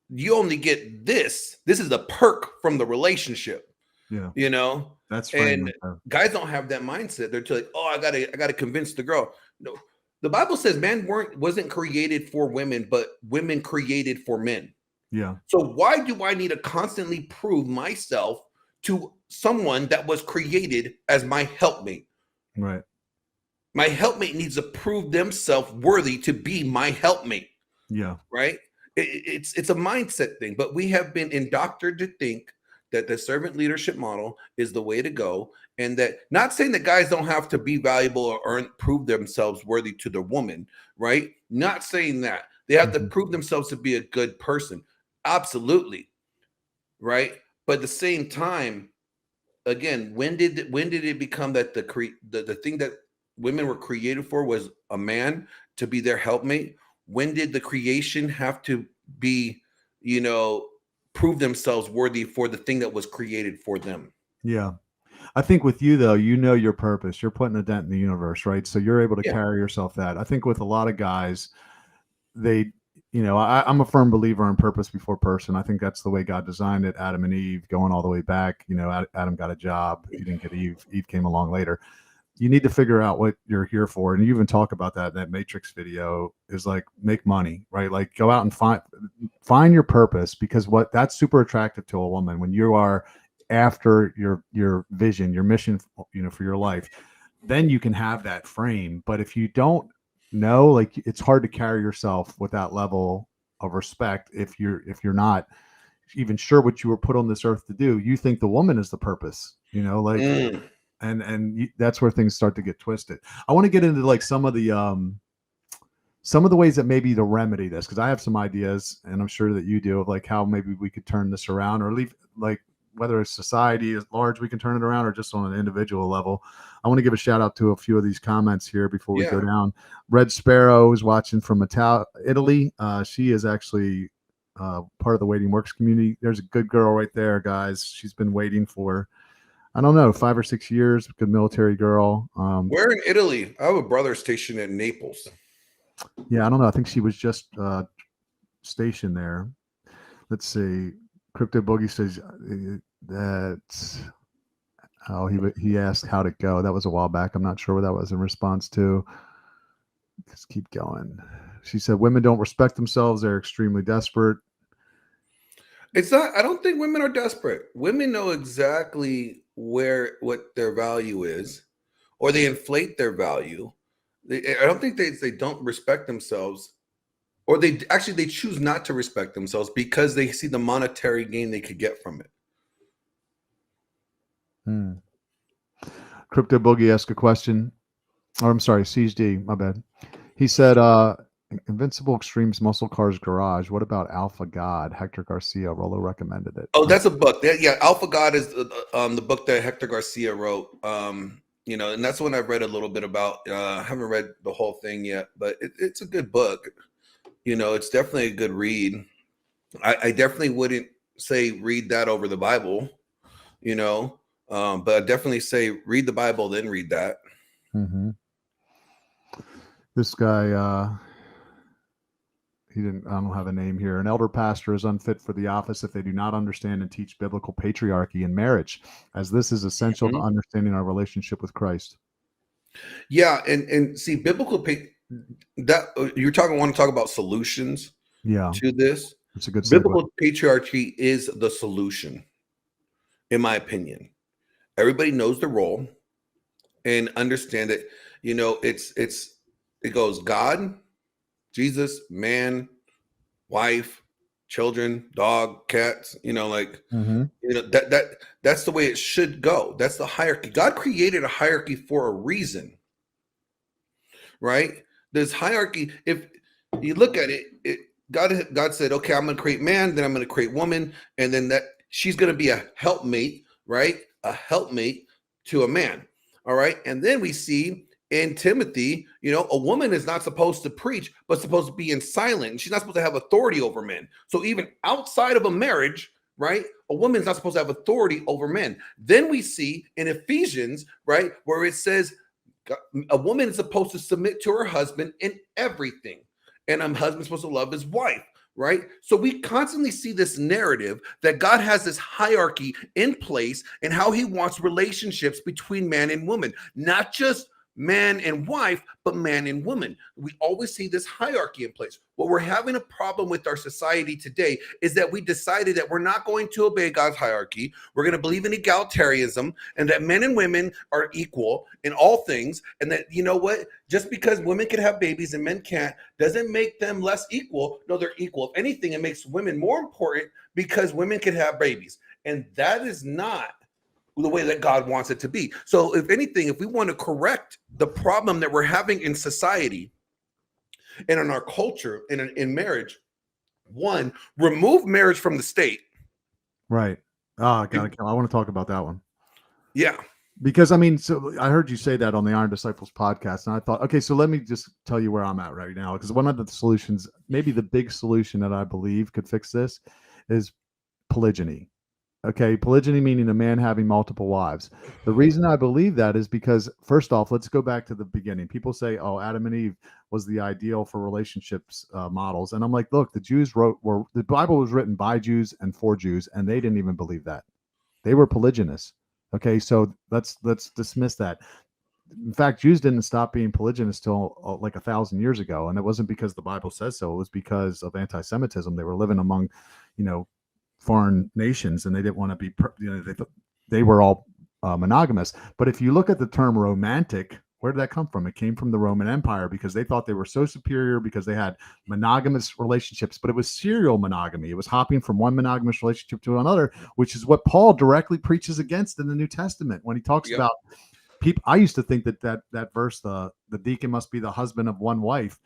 you only get this. This is the perk from the relationship. Yeah. You know? That's And right there. guys don't have that mindset. They're like, oh, I gotta convince the girl. No, the Bible says man wasn't created for women, but women created for men. Yeah. So why do I need to constantly prove myself to someone that was created as my helpmate? Right. My helpmate needs to prove themselves worthy to be my helpmate. Yeah. Right? It's a mindset thing, but we have been indoctrinated to think that the servant leadership model is the way to go, and that not saying that guys don't have to be valuable or prove themselves worthy to the woman, right? Not saying that they have to prove themselves to be a good person, absolutely, right? But at the same time, again, when did it become that the thing that women were created for was a man to be their helpmate? When did the creation have to be, prove themselves worthy for the thing that was created for them? Yeah. I think with you though, you know your purpose. You're putting a dent in the universe, right? So you're able to carry yourself that. I think with a lot of guys, I'm a firm believer in purpose before person. I think that's the way God designed it. Adam and Eve going all the way back. Adam got a job. He didn't get Eve. Eve came along later. You need to figure out what you're here for. And you even talk about that in that Matrix video is like, make money, right? Like go out and find your purpose, because that's super attractive to a woman when you are after your vision, your mission, for your life, then you can have that frame. But if you don't know, like, it's hard to carry yourself with that level of respect. If you're not even sure what you were put on this earth to do, you think the woman is the purpose, and that's where things start to get twisted. I want to get into like some of the ways that maybe to remedy this, because I have some ideas, and I'm sure that you do, of like how maybe we could turn this around, or leave, like, whether it's society at large we can turn it around, or just on an individual level. I want to give a shout out to a few of these comments here before we go down. Red Sparrow is watching from Italy. She is actually part of the Waiting Works community. There's a good girl right there, guys. She's been waiting for, I don't know, 5 or 6 years. Good military girl. Where in Italy? I have a brother stationed in Naples. Yeah, I don't know. I think she was just stationed there. Let's see. Crypto Boogie says that he asked how'd it go. That was a while back. I'm not sure what that was in response to. Just keep going. She said women don't respect themselves. They're extremely desperate. It's not. I don't think women are desperate. Women know exactly what their value is, or they inflate their value. I don't think they don't respect themselves, or they choose not to respect themselves because they see the monetary gain they could get from it. Crypto Boogie asked a question. Or I'm sorry, CG, my bad. He said, Invincible Extremes Muscle Cars Garage. What about Alpha God? Hector Garcia. Rollo recommended it. Oh, that's a book. Yeah, Alpha God is the book that Hector Garcia wrote. And that's one I've read a little bit about. I haven't read the whole thing yet, but it's a good book. It's definitely a good read. I definitely wouldn't say read that over the Bible, but I definitely say read the Bible, then read that. Mm-hmm. This guy, I don't have a name here. An elder pastor is unfit for the office if they do not understand and teach biblical patriarchy in marriage, as this is essential to understanding our relationship with Christ. Yeah, and see, biblical that want to talk about solutions. Yeah, to this. It's a good biblical patriarchy is the solution, in my opinion. Everybody knows the role and understand it. You know, it goes God, Jesus, man, wife, children, dog, cats, you know, like, Mm-hmm. you know, that's the way it should go. That's the hierarchy. God created a hierarchy for a reason, right? There's hierarchy. If you look at it, God said, okay, I'm going to create man, then I'm going to create woman, and then that she's going to be a helpmate, right? A helpmate to a man. All right. And then we see in Timothy, you know, a woman is not supposed to preach, but supposed to be in silent. And she's not supposed to have authority over men. So even outside of a marriage, right, a woman is not supposed to have authority over men. Then we see in Ephesians, right, where it says a woman is supposed to submit to her husband in everything. And a husband is supposed to love his wife, right? So we constantly see this narrative that God has this hierarchy in place and how he wants relationships between man and woman, not just man and wife, but man and woman. We always see this hierarchy in place. What we're having a problem with our society today is that we decided that we're not going to obey God's hierarchy. We're going to believe in egalitarianism and that men and women are equal in all things. And that, you know what, just because women can have babies and men can't, doesn't make them less equal. No, they're equal. If anything, it makes women more important because women can have babies. And that is not the way that God wants it to be. So if anything, if we want to correct the problem that we're having in society and in our culture and in marriage, one, remove marriage from the state. Right. I want to talk about that one. Yeah. Because I mean, so I heard you say that on the Iron Disciples podcast, and I thought, okay, so let me just tell you where I'm at right now. Because one of the solutions, maybe the big solution that I believe could fix this, is polygyny. Okay, polygyny meaning a man having multiple wives. The reason I believe that is because, first off, let's go back to the beginning. People say, "Oh, Adam and Eve was the ideal for relationships models," and I'm like, "Look, the Bible was written by Jews and for Jews, and they didn't even believe that. They were polygynous." Okay, so let's dismiss that. In fact, Jews didn't stop being polygynous till like 1,000 years ago, and it wasn't because the Bible says so. It was because of anti-Semitism. They were living among, foreign nations, and they didn't want to be, they were all monogamous. But if you look at the term romantic, where did that come from? It came from the Roman Empire, because they thought they were so superior because they had monogamous relationships, but it was serial monogamy. It was hopping from one monogamous relationship to another, which is what Paul directly preaches against in the New Testament when he talks about people. I used to think that verse, the deacon must be the husband of one wife.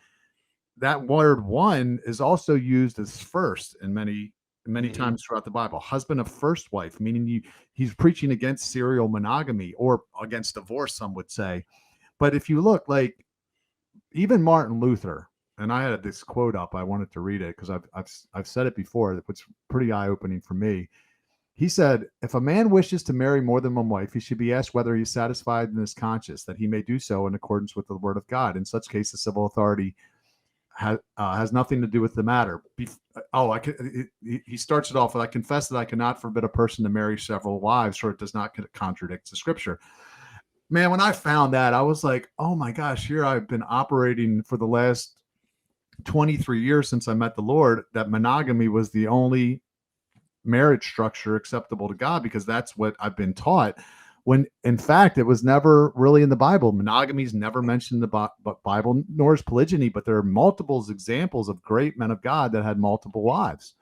That word "one" is also used as first in many times throughout the Bible. Husband of first wife, meaning he's preaching against serial monogamy or against divorce, some would say. But if you look, like even Martin Luther, and I had this quote up, I wanted to read it because I've said it before, it's pretty eye-opening for me. He said, "If a man wishes to marry more than one wife, he should be asked whether he is satisfied in his conscience that he may do so in accordance with the word of God. In such case, the civil authority has nothing to do with the matter." He starts it off with, "I confess that I cannot forbid a person to marry several wives, for it does not contradict the scripture." Man, when I found that, I was like, oh my gosh, here I've been operating for the last 23 years since I met the Lord, that monogamy was the only marriage structure acceptable to God, because that's what I've been taught. When in fact, it was never really in the Bible. Monogamy is never mentioned in the Bible, nor is polygyny, but there are multiple examples of great men of God that had multiple wives.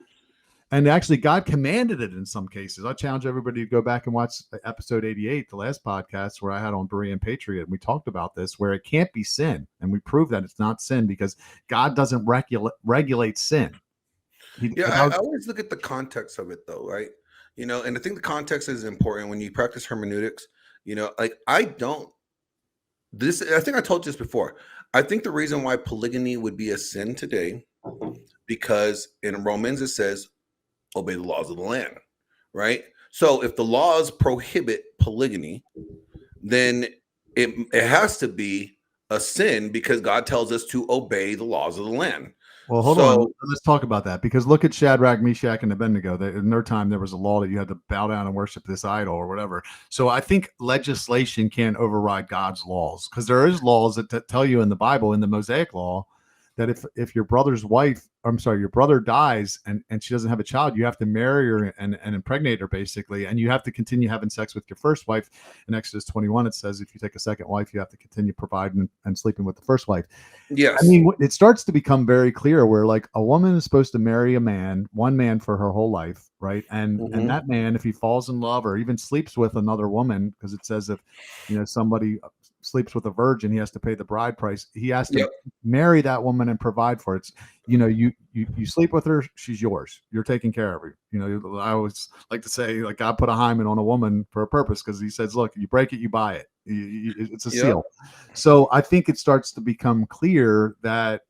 And actually, God commanded it in some cases. I challenge everybody to go back and watch episode 88, the last podcast where I had on Berean Patriot, and we talked about this, where it can't be sin. And we proved that it's not sin because God doesn't regulate sin. I always look at the context of it, though, right? And I think the context is important when you practice hermeneutics. I think I told you this before. I think the reason why polygyny would be a sin today, because in Romans it says, obey the laws of the land, right? So if the laws prohibit polygyny, then it has to be a sin because God tells us to obey the laws of the land. Well, hold on. Let's talk about that, because look at Shadrach, Meshach, and Abednego. In their time, there was a law that you had to bow down and worship this idol or whatever. So I think legislation can't override God's laws, because there is laws that tell you in the Bible, in the Mosaic law, that if your brother's wife your brother dies and she doesn't have a child, you have to marry her and impregnate her basically, and you have to continue having sex with your first wife. In Exodus 21, it says if you take a second wife, you have to continue providing and sleeping with the first wife. Yes. I mean, it starts to become very clear where like a woman is supposed to marry one man for her whole life, right? And that man, if he falls in love or even sleeps with another woman, because it says if somebody sleeps with a virgin, he has to pay the bride price. He has to marry that woman and provide for it. You sleep with her, she's yours. You're taking care of her. I always like to say, like, God put a hymen on a woman for a purpose, because he says, look, you break it, you buy it. It's a seal. So I think it starts to become clear that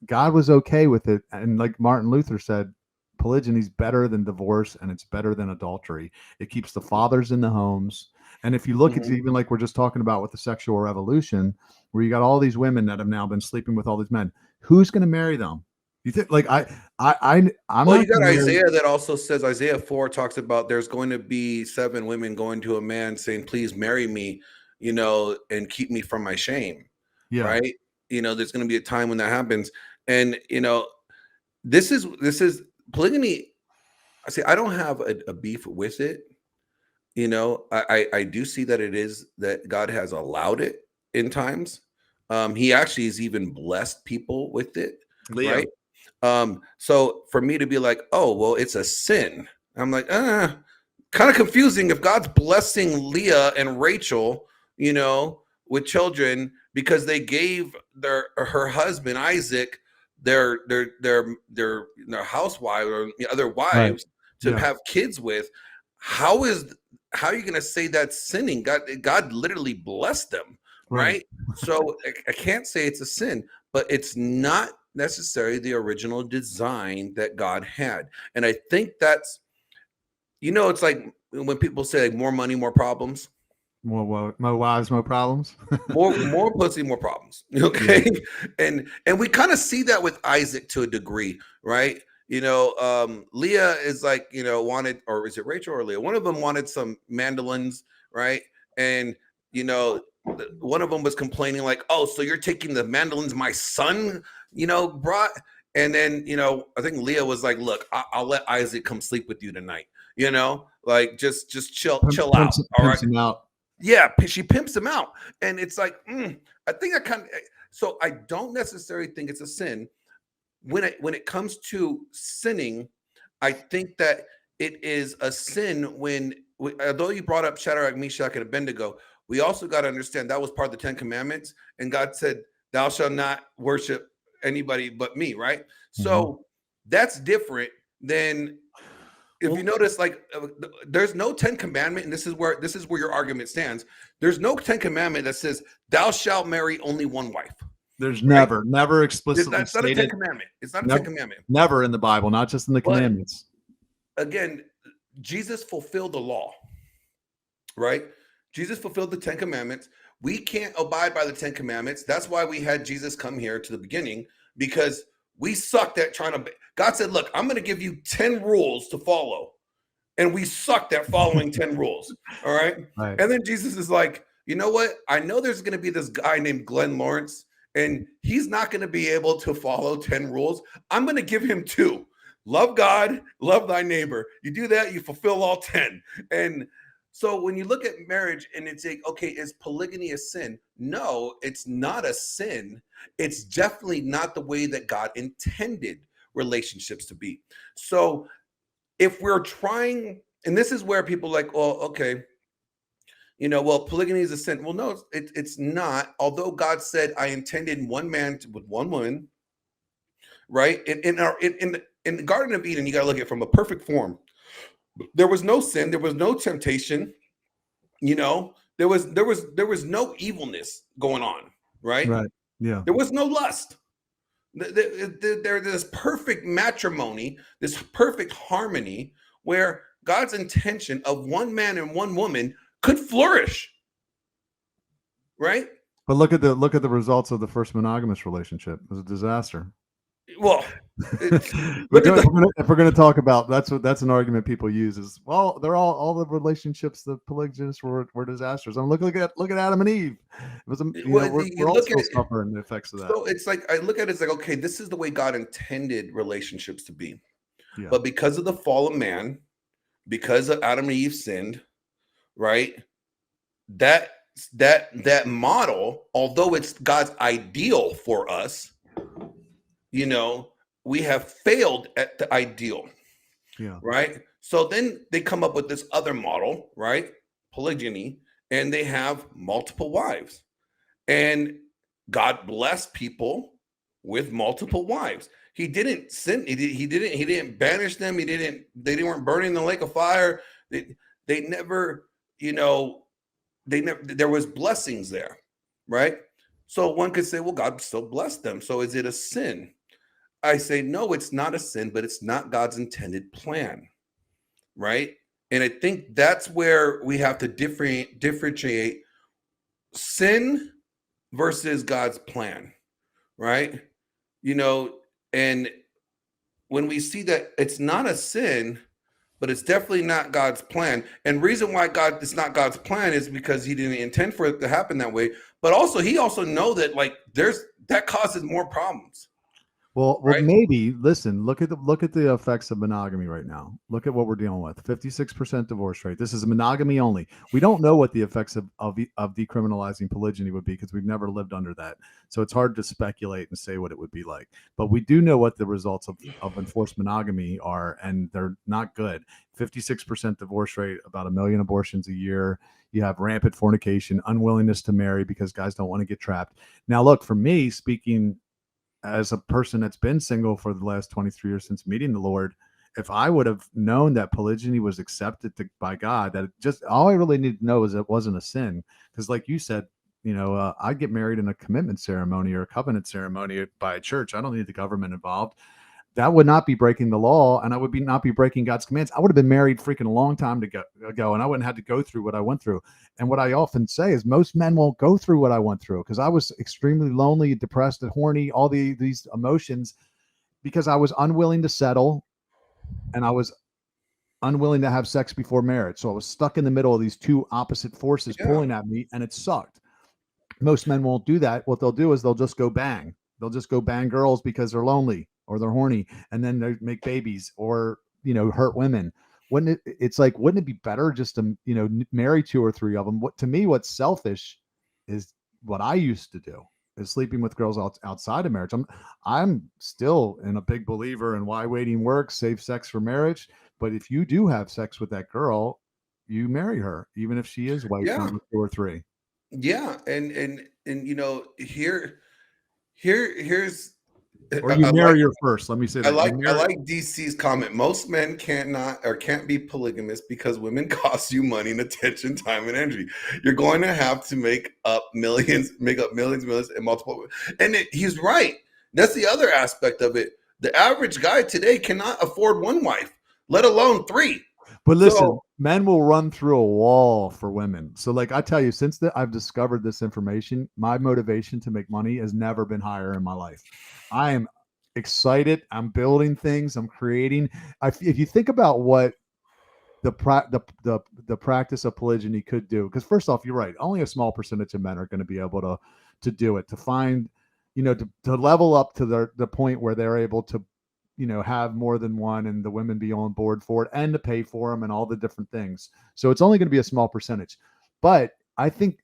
God was okay with it. And like Martin Luther said, polygyny is better than divorce, and it's better than adultery. It keeps the fathers in the homes. And if you look at even like we're just talking about with the sexual revolution, where you got all these women that have now been sleeping with all these men, who's going to marry them? You think like I'm well, you got Isaiah that also says, Isaiah 4 talks about there's going to be 7 women going to a man saying, please marry me, and keep me from my shame. Yeah. Right. There's going to be a time when that happens. And, this is polygamy. I say, I don't have a beef with it. I do see that it is that God has allowed it in times. He actually has even blessed people with it. Leo. Right. So for me to be like, oh, well, it's a sin. I'm like, kind of confusing if God's blessing Leah and Rachel, with children because they gave her husband Isaac their housewives or other wives to have kids with. How are you going to say that's sinning? God literally blessed them, right? So I can't say it's a sin, but it's not necessarily the original design that God had. And I think that's, it's like when people say like, more money, more problems. More wives, more problems. more pussy, more problems. Okay. Yeah. And we kind of see that with Isaac to a degree, right? Leah is like, wanted, or is it Rachel or Leah? One of them wanted some mandolins, right? And, one of them was complaining like, oh, so you're taking the mandolins my son, brought. And then, I think Leah was like, look, I'll let Isaac come sleep with you tonight. Like just chill out. All right. Him out. Yeah. She pimps him out. And it's like, I think so I don't necessarily think it's a sin. When it comes to sinning, I think that it is a sin when, although you brought up Shadrach, Meshach, and Abednego, we also got to understand that was part of the 10 Commandments. And God said, thou shalt not worship anybody but me, right? Mm-hmm. So that's different than if you notice, like, there's no 10 Commandment, and this is where your argument stands. There's no 10 Commandment that says, thou shalt marry only one wife. There's never explicitly that's not stated. A 10 Commandment. It's not a 10 Commandment. Never in the Bible, not just in the commandments. Again, Jesus fulfilled the law, right? Jesus fulfilled the 10 Commandments. We can't abide by the 10 Commandments. That's why we had Jesus come here to the beginning, because we sucked at trying to. God said, look, I'm going to give you 10 rules to follow. And we sucked at following 10 rules. All right. And then Jesus is like, you know what? I know there's going to be this guy named Glenn Lawrence, and he's not going to be able to follow 10 rules. I'm going to give him 2. Love God, love thy neighbor. You do that, you fulfill all 10. And so when you look at marriage and it's like, okay, is polygyny a sin? No, it's not a sin. It's definitely not the way that God intended relationships to be. So if we're trying, and this is where people are like, well, okay, well, polygyny is a sin. Well, no, it's not. Although God said, I intended one man with one woman, right? In the Garden of Eden, you got to look at it from a perfect form. There was no sin. There was no temptation. There was no evilness going on, right? Right. Yeah. There was no lust. There's this perfect matrimony, this perfect harmony where God's intention of one man and one woman could flourish, right? But look at the results of the first monogamous relationship. It was a disaster. Well, it's, But look at the, if we're gonna talk about that's an argument people use is, well, they're all the relationships, the polygynists were disasters. I'm look at Adam and Eve. It was well, we're you all look at still it. suffering the effects of that. So it's like I look at it as like, okay, this is the way God intended relationships to be. Yeah. But because of the fall of man, because of Adam and Eve sinned, right? That model, although it's God's ideal for us, we have failed at the ideal, Yeah. right? So then they come up with this other model, right? Polygyny, and they have multiple wives. And God blessed people with multiple wives. He didn't sin. He didn't banish them. They weren't burning in the lake of fire. They never, there was blessings there, right? So one could say, well, God still blessed them. So is it a sin? I say, no, it's not a sin, but it's not God's intended plan, right? And I think that's where we have to differentiate sin versus God's plan, right? And when we see that it's not a sin, but it's definitely not God's plan. And reason why it's not God's plan is because he didn't intend for it to happen that way. But also, he also know that that causes more problems. Well, right? maybe listen. Look at the effects of monogamy right now. Look at what we're dealing with. 56% divorce rate. This is a monogamy only. We don't know what the effects of decriminalizing polygyny would be because we've never lived under that. So it's hard to speculate and say what it would be like. But we do know what the results of enforced monogamy are, and they're not good. 56% divorce rate, about 1 million abortions a year. You have rampant fornication, unwillingness to marry because guys don't want to get trapped. Now, look, for me, speaking as a person that's been single for the last 23 years since meeting the Lord, if I would have known that polygyny was accepted by God, that all I really need to know is it wasn't a sin. Because like you said, I get married in a commitment ceremony or a covenant ceremony by a church. I don't need the government involved. That would not be breaking the law, and I would not be breaking God's commands. I would have been married freaking a long time ago, and I wouldn't have to go through what I went through. And what I often say is most men won't go through what I went through because I was extremely lonely, depressed, and horny, all these emotions, because I was unwilling to settle, and I was unwilling to have sex before marriage. So I was stuck in the middle of these two opposite forces pulling at me, and it sucked. Most men won't do that. What they'll do is they'll just go bang. They'll just go bang girls because they're lonely or they're horny, and then they make babies or, hurt women. Wouldn't it be better just to, marry 2 or 3 of them? To me, what's selfish is what I used to do is sleeping with girls outside of marriage. I'm still in a big believer in why waiting works, save sex for marriage. But if you do have sex with that girl, you marry her, even if she is white, 2 or 3. Yeah. And here's, or you marry her first. Let me say that. I like DC's comment. Most men can't be polygamous because women cost you money and attention, time, and energy. You're going to have to make up millions, and multiple. And he's right. That's the other aspect of it. The average guy today cannot afford 1 wife, let alone 3. But listen, men will run through a wall for women. So I tell you, since I've discovered this information, my motivation to make money has never been higher in my life. I am excited. I'm building things. I'm creating. If you think about what the practice of polygyny could do, because first off, you're right. Only a small percentage of men are going to be able to do it, to find, to level up to the point where they're able to, have more than one and the women be on board for it and to pay for them and all the different things. So it's only going to be a small percentage. But I think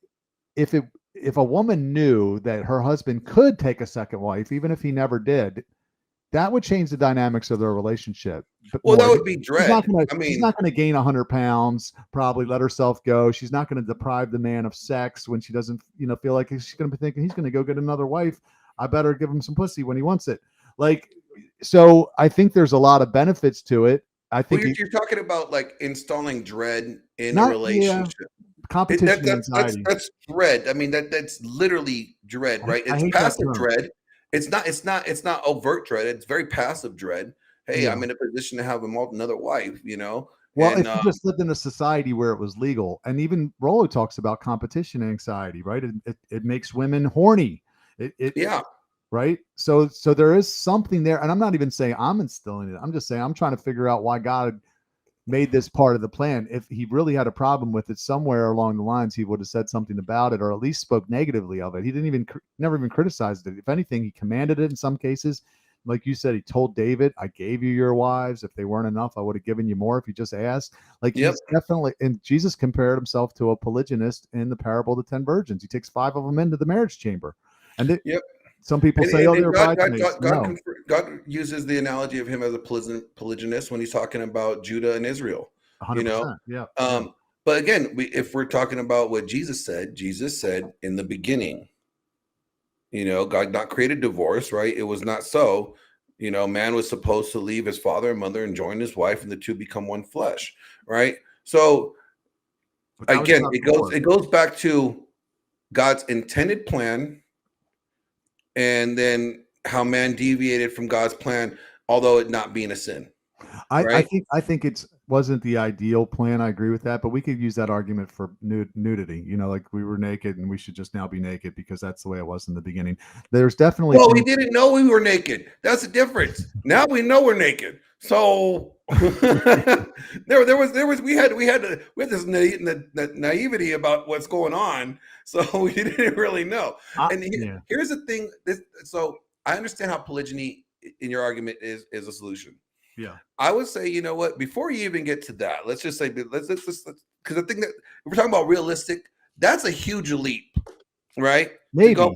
if a woman knew that her husband could take a second wife, even if he never did, that would change the dynamics of their relationship. Well, that would be dread. She's not going to gain 100 pounds, probably let herself go. She's not going to deprive the man of sex when she doesn't, feel like she's going to be thinking he's going to go get another wife. I better give him some pussy when he wants it. So I think there's a lot of benefits to it. I think you're talking about installing dread in a relationship. Competition anxiety. That's dread. I mean, that's literally dread, right? It's passive dread. It's not overt dread. It's very passive dread. Hey, I'm in a position to have another wife, Well, if you just lived in a society where it was legal, and even Rollo talks about competition anxiety, right? It makes women horny. right? So there is something there, and I'm not even saying I'm instilling it. I'm just saying I'm trying to figure out why God made this part of the plan. If he really had a problem with it somewhere along the lines, he would have said something about it, or at least spoke negatively of it. He didn't even never even criticized it. If anything, he commanded it in some cases. Like you said, he told David, I gave you your wives. If they weren't enough, I would have given you more if you just asked. Like he's definitely, and Jesus compared himself to a polygynist in the parable of the 10 virgins. He takes 5 of them into the marriage chamber. And some people say, oh, they're bridesmaids. No. God uses the analogy of him as a polygynist when he's talking about Judah and Israel. 100%, you know, yeah. But again, if we're talking about what Jesus said in the beginning, you know, God not created divorce, right? It was not so. You know, man was supposed to leave his father and mother and join his wife, and the two become one flesh, right? So again, it goes back to God's intended plan, and then how man deviated from God's plan, although it not being a sin. I think it wasn't the ideal plan. I agree with that, but we could use that argument for nudity. You know, like we were naked and we should just now be naked because that's the way it was in the begining. There's definitely we didn't know we were naked. That's the difference. Now we know we're naked. So we had this naivety about what's going on. So we didn't really know. Here's the thing. So I understand how polygyny in your argument is a solution. Yeah, I would say, you know what, before you even get to that, let's just say, because I think that if we're talking about realistic, that's a huge leap, right? Maybe. To go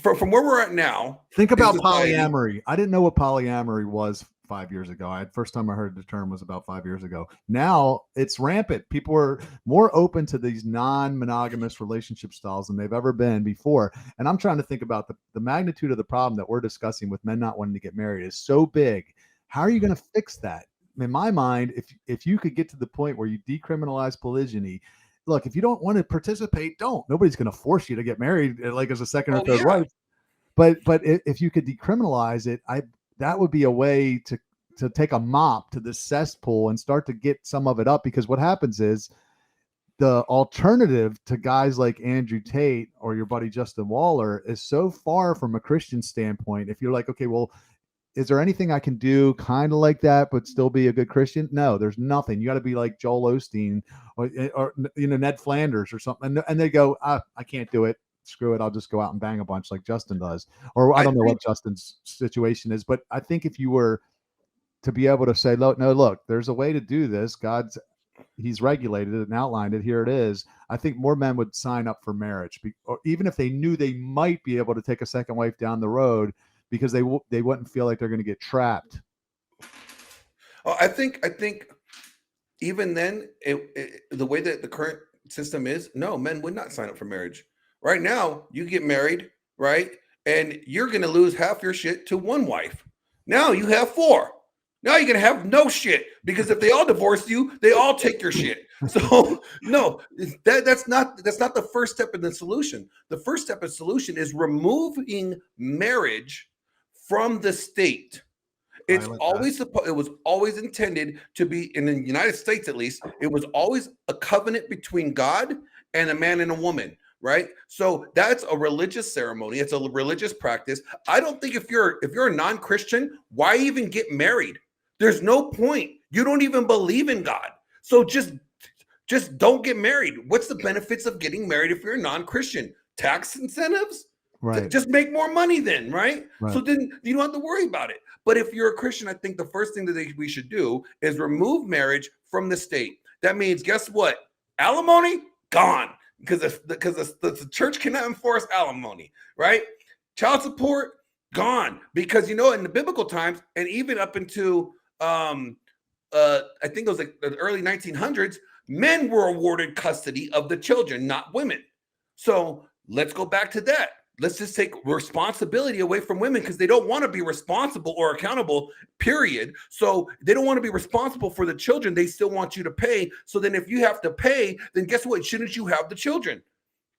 from where we're at now. Think about polyamory. I didn't know what polyamory was 5 years ago. First time I heard the term was about 5 years ago. Now it's rampant. People are more open to these non-monogamous relationship styles than they've ever been before. And I'm trying to think about the magnitude of the problem that we're discussing with men not wanting to get married is so big. How are you going to fix that? In my mind, if you could get to the point where you decriminalize polygyny, look, if you don't want to participate, don't. Nobody's going to force you to get married like as a second or third wife. But if you could decriminalize it, that would be a way to take a mop to the cesspool and start to get some of it up. Because what happens is the alternative to guys like Andrew Tate or your buddy Justin Waller is so far from a Christian standpoint. If you're like, okay, well, is there anything I can do kind of like that, but still be a good Christian? No, there's nothing. You got to be like Joel Osteen or Ned Flanders or something. And they go, I can't do it. Screw it. I'll just go out and bang a bunch like Justin does. Or I don't know what Justin's situation is, but I think if you were to be able to say, look, there's a way to do this. He's regulated it and outlined it. Here it is. I think more men would sign up for marriage, or even if they knew they might be able to take a second wife down the road, because they wouldn't feel like they're going to get trapped. Oh, I think even then, the way that the current system is, no, men would not sign up for marriage. Right now, you get married, right? And you're going to lose half your shit to one wife. Now you have 4. Now you're going to have no shit, because if they all divorce you, they all take your shit. So no, that's not the first step in the solution. The first step in the solution is removing marriage from the state. It was always intended to be, in the United States at least, it was always a covenant between God and a man and a woman, right? So that's a religious ceremony. It's a religious practice. I don't think if you're a non-Christian, why even get married? There's no point. You don't even believe in God. So just don't get married. What's the benefits of getting married if you're a non-Christian? Tax incentives? Right. Just make more money then, right? So then you don't have to worry about it. But if you're a Christian, I think the first thing that we should do is remove marriage from the state. That means, guess what? Alimony, gone. Because the church cannot enforce alimony, right? Child support, gone. Because, in the biblical times, and even up into, I think it was like the early 1900s, men were awarded custody of the children, not women. So let's go back to that. Let's just take responsibility away from women, because they don't want to be responsible or accountable, period. So they don't want to be responsible for the children. They still want you to pay. So then if you have to pay, then guess what? Shouldn't you have the children?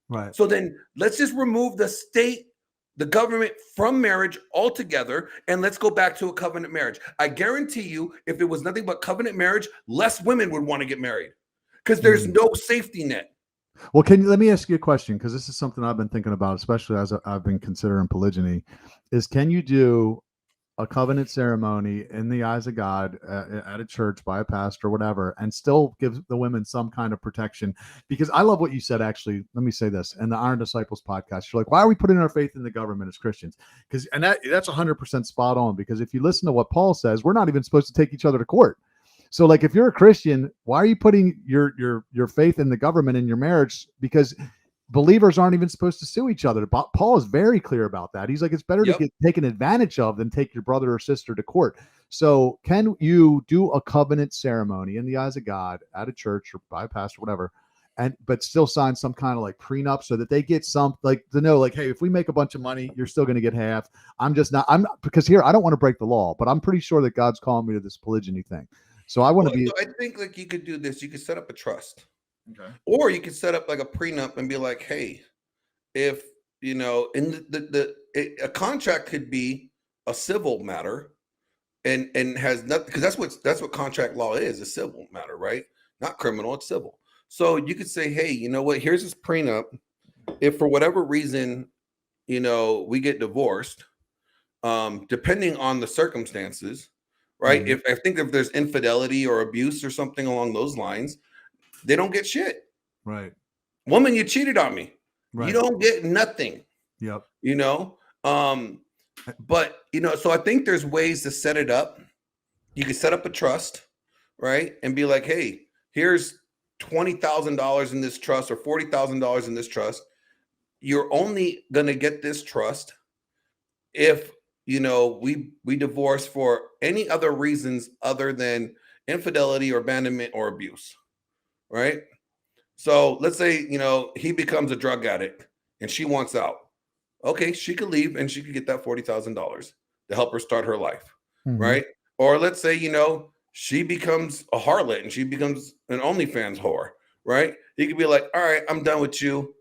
Right. So then let's just remove the state, the government from marriage altogether, and let's go back to a covenant marriage. I guarantee you, if it was nothing but covenant marriage, less women would want to get married, because there's no safety net. Well, let me ask you a question, because this is something I've been thinking about, especially as I've been considering polygyny. Can you do a covenant ceremony in the eyes of God at a church by a pastor or whatever, and still give the women some kind of protection? Because I love what you said, actually. Let me say this. In the Iron Disciples podcast, you're like, why are we putting our faith in the government as Christians? And that's 100% spot on, because if you listen to what Paul says, we're not even supposed to take each other to court. So like, if you're a Christian, why are you putting your faith in the government in your marriage? Because believers aren't even supposed to sue each other. Paul is very clear about that. He's like, it's better to get taken advantage of than take your brother or sister to court. So can you do a covenant ceremony in the eyes of God at a church or by a pastor, whatever, but still sign some kind of like prenup so that they get some, like, to know, like, hey, if we make a bunch of money, you're still going to get half. Because here, I don't want to break the law, but I'm pretty sure that God's calling me to this polygyny thing. So I want to be. So I think like you could do this. You could set up a trust. Okay. Or you could set up like a prenup and be like, hey, if you know, in a contract could be a civil matter and has nothing, because that's what contract law is, a civil matter, right? Not criminal, it's civil. So you could say, hey, you know what, here's this prenup. If for whatever reason, you know, we get divorced, depending on the circumstances, right? Mm-hmm. If there's infidelity or abuse or something along those lines, they don't get shit. Right. Woman, you cheated on me. Right. You don't get nothing. Yep. You know? But you know, so I think there's ways to set it up. You can set up a trust, right? And be like, hey, here's $20,000 in this trust or $40,000 in this trust. You're only gonna get this trust if you know we divorce for any other reasons other than infidelity or abandonment or abuse. Right. So let's say, you know, he becomes a drug addict and she wants out. Okay, she could leave and she could get that $40,000 to help her start her life. Mhm. Right. Or let's say, you know, she becomes a harlot and she becomes an OnlyFans whore. Right. He could be like, all right, I'm done with you.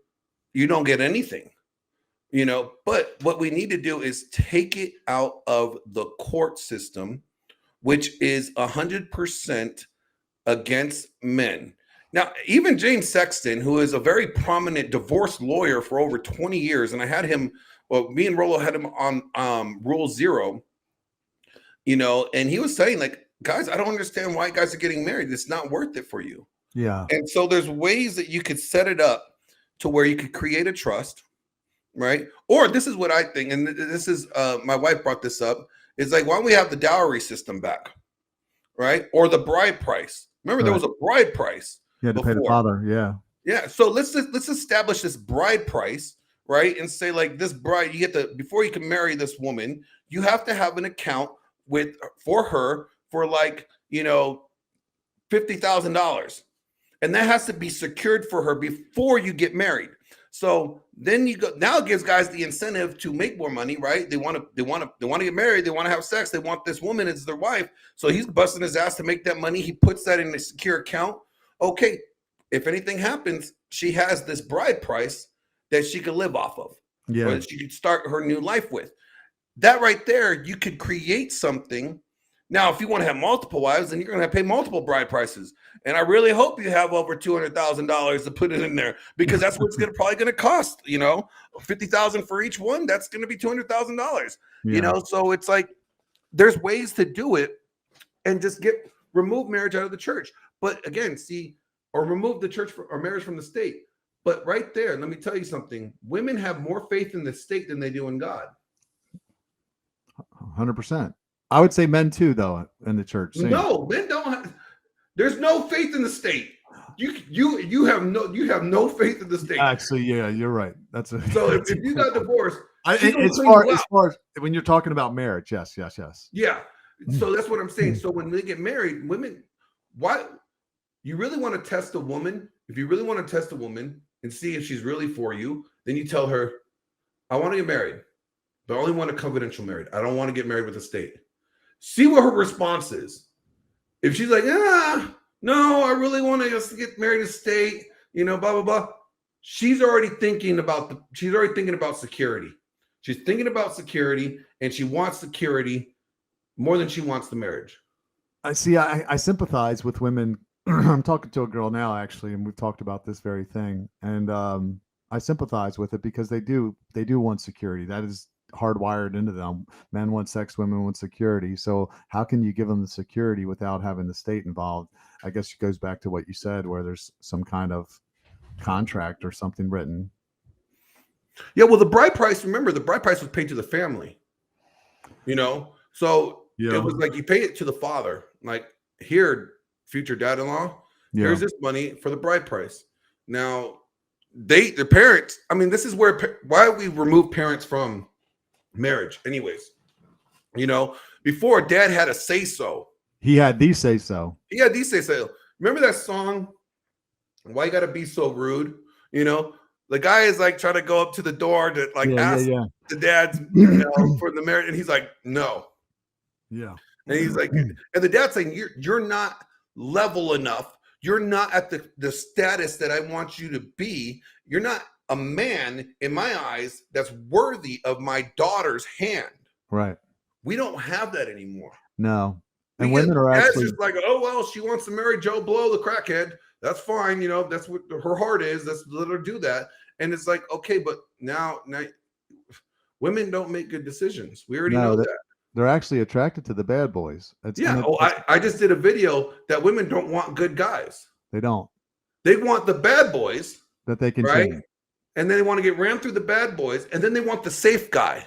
You don't get anything, you know. But what we need to do is take it out of the court system, which is 100% against men. Now, even James Sexton, who is a very prominent divorce lawyer for over 20 years, and I had him, well, me and Rollo had him on Rule 0, you know, and he was saying, like, guys, I don't understand why guys are getting married. It's not worth it for you. Yeah. And so there's ways that you could set it up to where you could create a trust, right? Or this is what I think, and this is, my wife brought this up, is like, why don't we have the dowry system back, right? Or the bride price. Remember, there was a bride price. You had to pay the father. Yeah. Yeah. So let's establish this bride price, right? And say, like, this bride, you get to, before you can marry this woman, you have to have an account for her for, like, you know, $50,000. And that has to be secured for her before you get married. So then you go, now it gives guys the incentive to make more money, right? They want to get married. They want to have sex. They want this woman as their wife. So he's busting his ass to make that money. He puts that in a secure account. Okay, if anything happens, she has this bride price that she could live off of. Yeah. Or that she could start her new life with. That right there, you could create something. Now, if you want to have multiple wives, then you're going to have to pay multiple bride prices. And I really hope you have over $200,000 to put it in there, because that's what it's probably going to cost, you know, $50,000 for each one. That's going to be $200,000, you know? So it's like, there's ways to do it and just remove marriage out of the church. But again, or remove the church or marriage from the state. But right there, let me tell you something. Women have more faith in the state than they do in God. 100%. I would say men too, though, in the church. Same. No, men don't have, there's no faith in the state. You have no faith in the state. Actually, yeah, you're right. So if you got divorced, as far as when you're talking about marriage, yes. Yeah. So that's what I'm saying. So when they get married, women, why you really want to test a woman? If you really want to test a woman and see if she's really for you, then you tell her, I want to get married, but I only want a covenantal married. I don't want to get married with the state. See what her response is. If she's like, no, I really want to just get married to state, you know, blah, blah, blah. She's already thinking about security. She's thinking about security, and she wants security more than she wants the marriage. I see. I sympathize with women I'm talking to a girl now, actually, and we've talked about this very thing. And I sympathize with it because they do want security. That is hardwired into them. Men want sex, women want security. So how can you give them the security without having the state involved? I guess it goes back to what you said, where there's some kind of contract or something written. Yeah, well, the bride price, remember, the bride price was paid to the family, So it was like you pay it to the father. Like, here, future dad-in-law, here's this money for the bride price. Now, their parents, I mean, this is why we remove parents from marriage anyways. Before, dad had a say-so. He had the say-so. Remember that song, Why You Gotta Be So Rude? The guy is like trying to go up to the door to ask the dad's for the marriage, and he's like, no. Yeah. And he's like, and the dad's saying, you're not level enough. You're not at the status that I want you to be. You're not a man in my eyes that's worthy of my daughter's hand. Right. We don't have that anymore. No. And women are actually just like, oh, well, she wants to marry Joe Blow, the crackhead. That's fine. That's what her heart is. Let's let her do that. And it's like, okay, but now women don't make good decisions. We already know that. They're actually attracted to the bad boys. I just did a video that women don't want good guys. They don't. They want the bad boys that they can right, change. And then they want to get ran through the bad boys, and then they want the safe guy.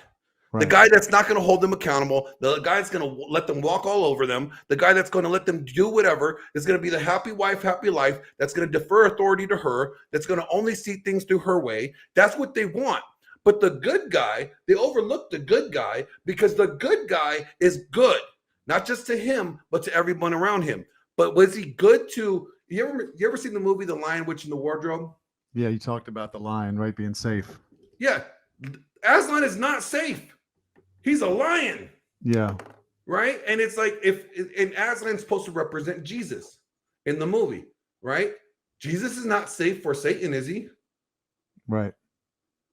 Right. The guy that's not going to hold them accountable, the guy that's going to let them walk all over them, the guy that's going to let them do whatever, is going to be the happy wife, happy life, that's going to defer authority to her, that's going to only see things through her way. That's what they want. But the good guy, they overlook the good guy because the good guy is good, not just to him, but to everyone around him. But was he good to, you ever seen the movie The Lion, Witch, and the Wardrobe? Yeah, you talked about the lion, right, being safe. Yeah, Aslan is not safe. He's a lion. Yeah. Right? And it's like, and Aslan's supposed to represent Jesus in the movie, right? Jesus is not safe for Satan, is he? Right.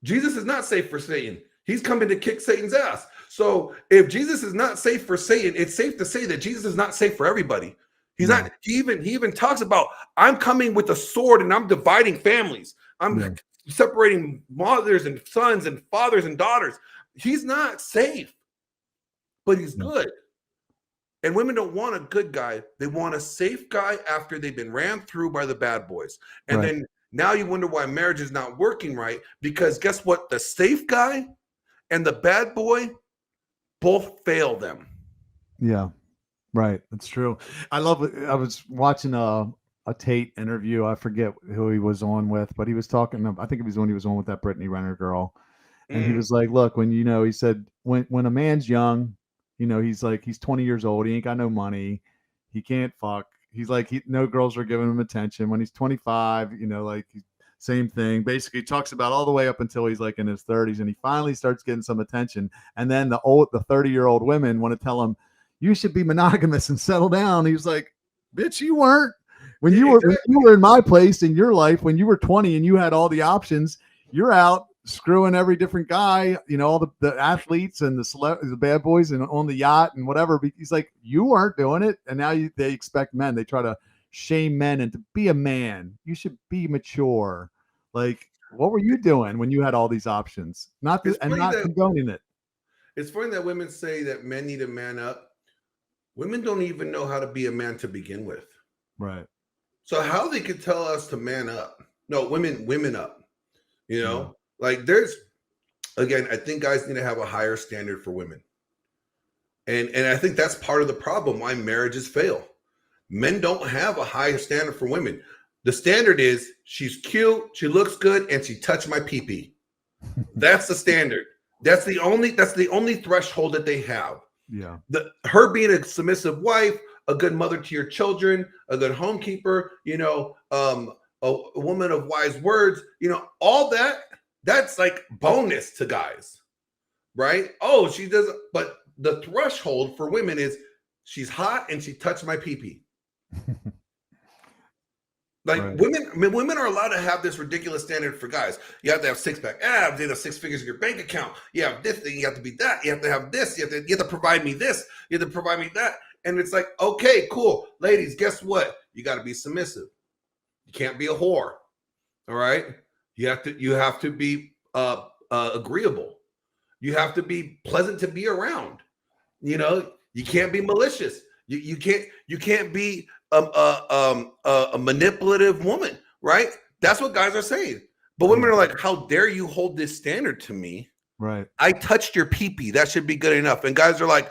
Jesus is not safe for Satan. He's coming to kick Satan's ass. So if Jesus is not safe for Satan, it's safe to say that Jesus is not safe for everybody. He's not. He even talks about, I'm coming with a sword and I'm dividing families. I'm separating mothers and sons and fathers and daughters. He's not safe, but he's good. And women don't want a good guy. They want a safe guy after they've been ran through by the bad boys. And then now you wonder why marriage is not working right, because guess what? The safe guy and the bad boy both fail them. Yeah, right. That's true. I was watching a Tate interview. I forget who he was on with, but he was talking. I think it was when he was on with that Brittany Renner girl. And he was like, look, when, he said, when a man's young, he's like, he's 20 years old. He ain't got no money. He can't fuck. He's like, no girls are giving him attention. When he's 25, same thing. Basically talks about all the way up until he's like in his 30s. And he finally starts getting some attention. And then the 30-year-old women want to tell him, you should be monogamous and settle down. He was like, bitch, you weren't. When you were in my place in your life, when you were 20 and you had all the options, you're out screwing every different guy, all the athletes and the bad boys and on the yacht and whatever. He's like, you weren't doing it. And now they expect men. They try to shame men and to be a man. You should be mature. Like, what were you doing when you had all these options? Not condoning it. It's funny that women say that men need to man up. Women don't even know how to be a man to begin with. Right. So how they could tell us to man up? No, women up, Like I think guys need to have a higher standard for women. And I think that's part of the problem why marriages fail. Men don't have a higher standard for women. The standard is she's cute, she looks good, and she touched my pee-pee. That's the standard. That's the only threshold that they have. Yeah. Her being a submissive wife, a good mother to your children, a good homekeeper, a woman of wise words, all that's like bonus to guys, right? Oh, she doesn't, but the threshold for women is she's hot and she touched my pee-pee. Like women are allowed to have this ridiculous standard for guys. You have to have six-pack abs, you have 6 figures in your bank account. You have this thing, you have to be that, you have to have this, you have to provide me this, you have to provide me that. And it's like, okay, cool. Ladies, guess what? You got to be submissive. You can't be a whore. All right. You have to be agreeable. You have to be pleasant to be around. You know, you can't be malicious. You can't be a manipulative woman, right? That's what guys are saying. But women are like, how dare you hold this standard to me? Right. I touched your pee-pee. That should be good enough. And guys are like,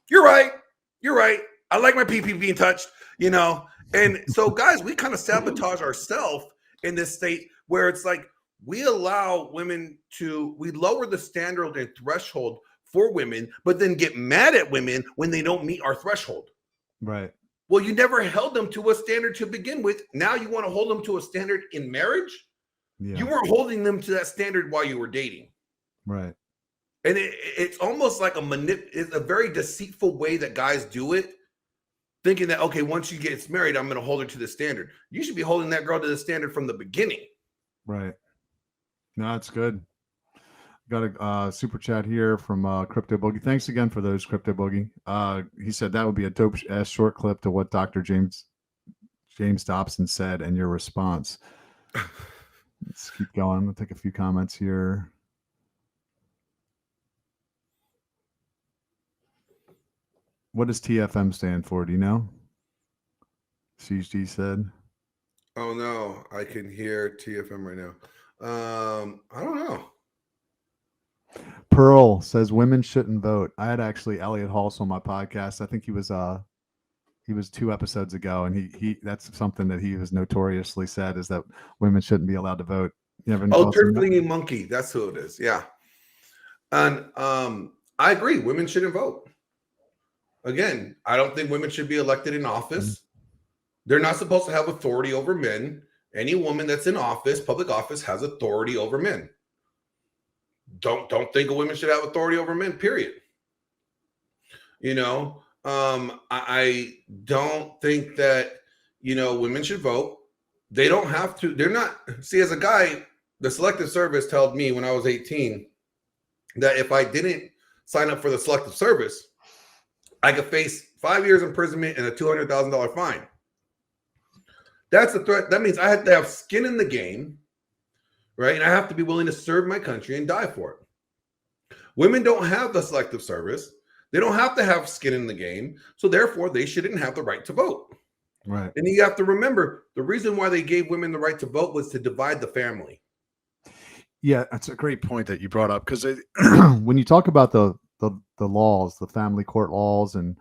you're right. You're right. I like my pee-pee being touched, you know? And so guys, we kind of sabotage ourselves in this state where it's like we allow women we lower the standard and threshold for women, but then get mad at women when they don't meet our threshold. Right. Well, you never held them to a standard to begin with. Now you want to hold them to a standard in marriage? Yeah. You weren't holding them to that standard while you were dating. Right. And it's almost like it's a very deceitful way that guys do it, thinking that, okay, once you get married, I'm going to hold her to the standard. You should be holding that girl to the standard from the beginning. Right. No, it's good. Got a super chat here from Crypto Boogie. Thanks again for those, Crypto Boogie. He said that would be a dope ass short clip to what Dr. James Dobson said and your response. Let's keep going. We'll take a few comments here. What does TFM stand for? Do you know? CG said. Oh no, I can hear TFM right now. I don't know. Pearl says women shouldn't vote. I had actually Elliot Halse on my podcast. I think he was 2 episodes ago, and he that's something that he has notoriously said is that women shouldn't be allowed to vote. You have any thoughts on that? Turtling monkey. That's who it is. Yeah. And I agree. Women shouldn't vote. Again, I don't think women should be elected in office. They're not supposed to have authority over men. Any woman that's in office, public office, has authority over men. Don't think a woman should have authority over men, period. You know, I don't think that, you know, women should vote. They don't have to. They're not. See, as a guy, the Selective Service told me when I was 18 that if I didn't sign up for the Selective Service, I could face 5 years imprisonment and a $200,000 fine. That's the threat. That means I have to have skin in the game, right? And I have to be willing to serve my country and die for it. Women don't have the Selective Service. They don't have to have skin in the game. So therefore, they shouldn't have the right to vote. Right. And you have to remember, the reason why they gave women the right to vote was to divide the family. Yeah, that's a great point that you brought up, because when you talk about the laws, the family court laws, and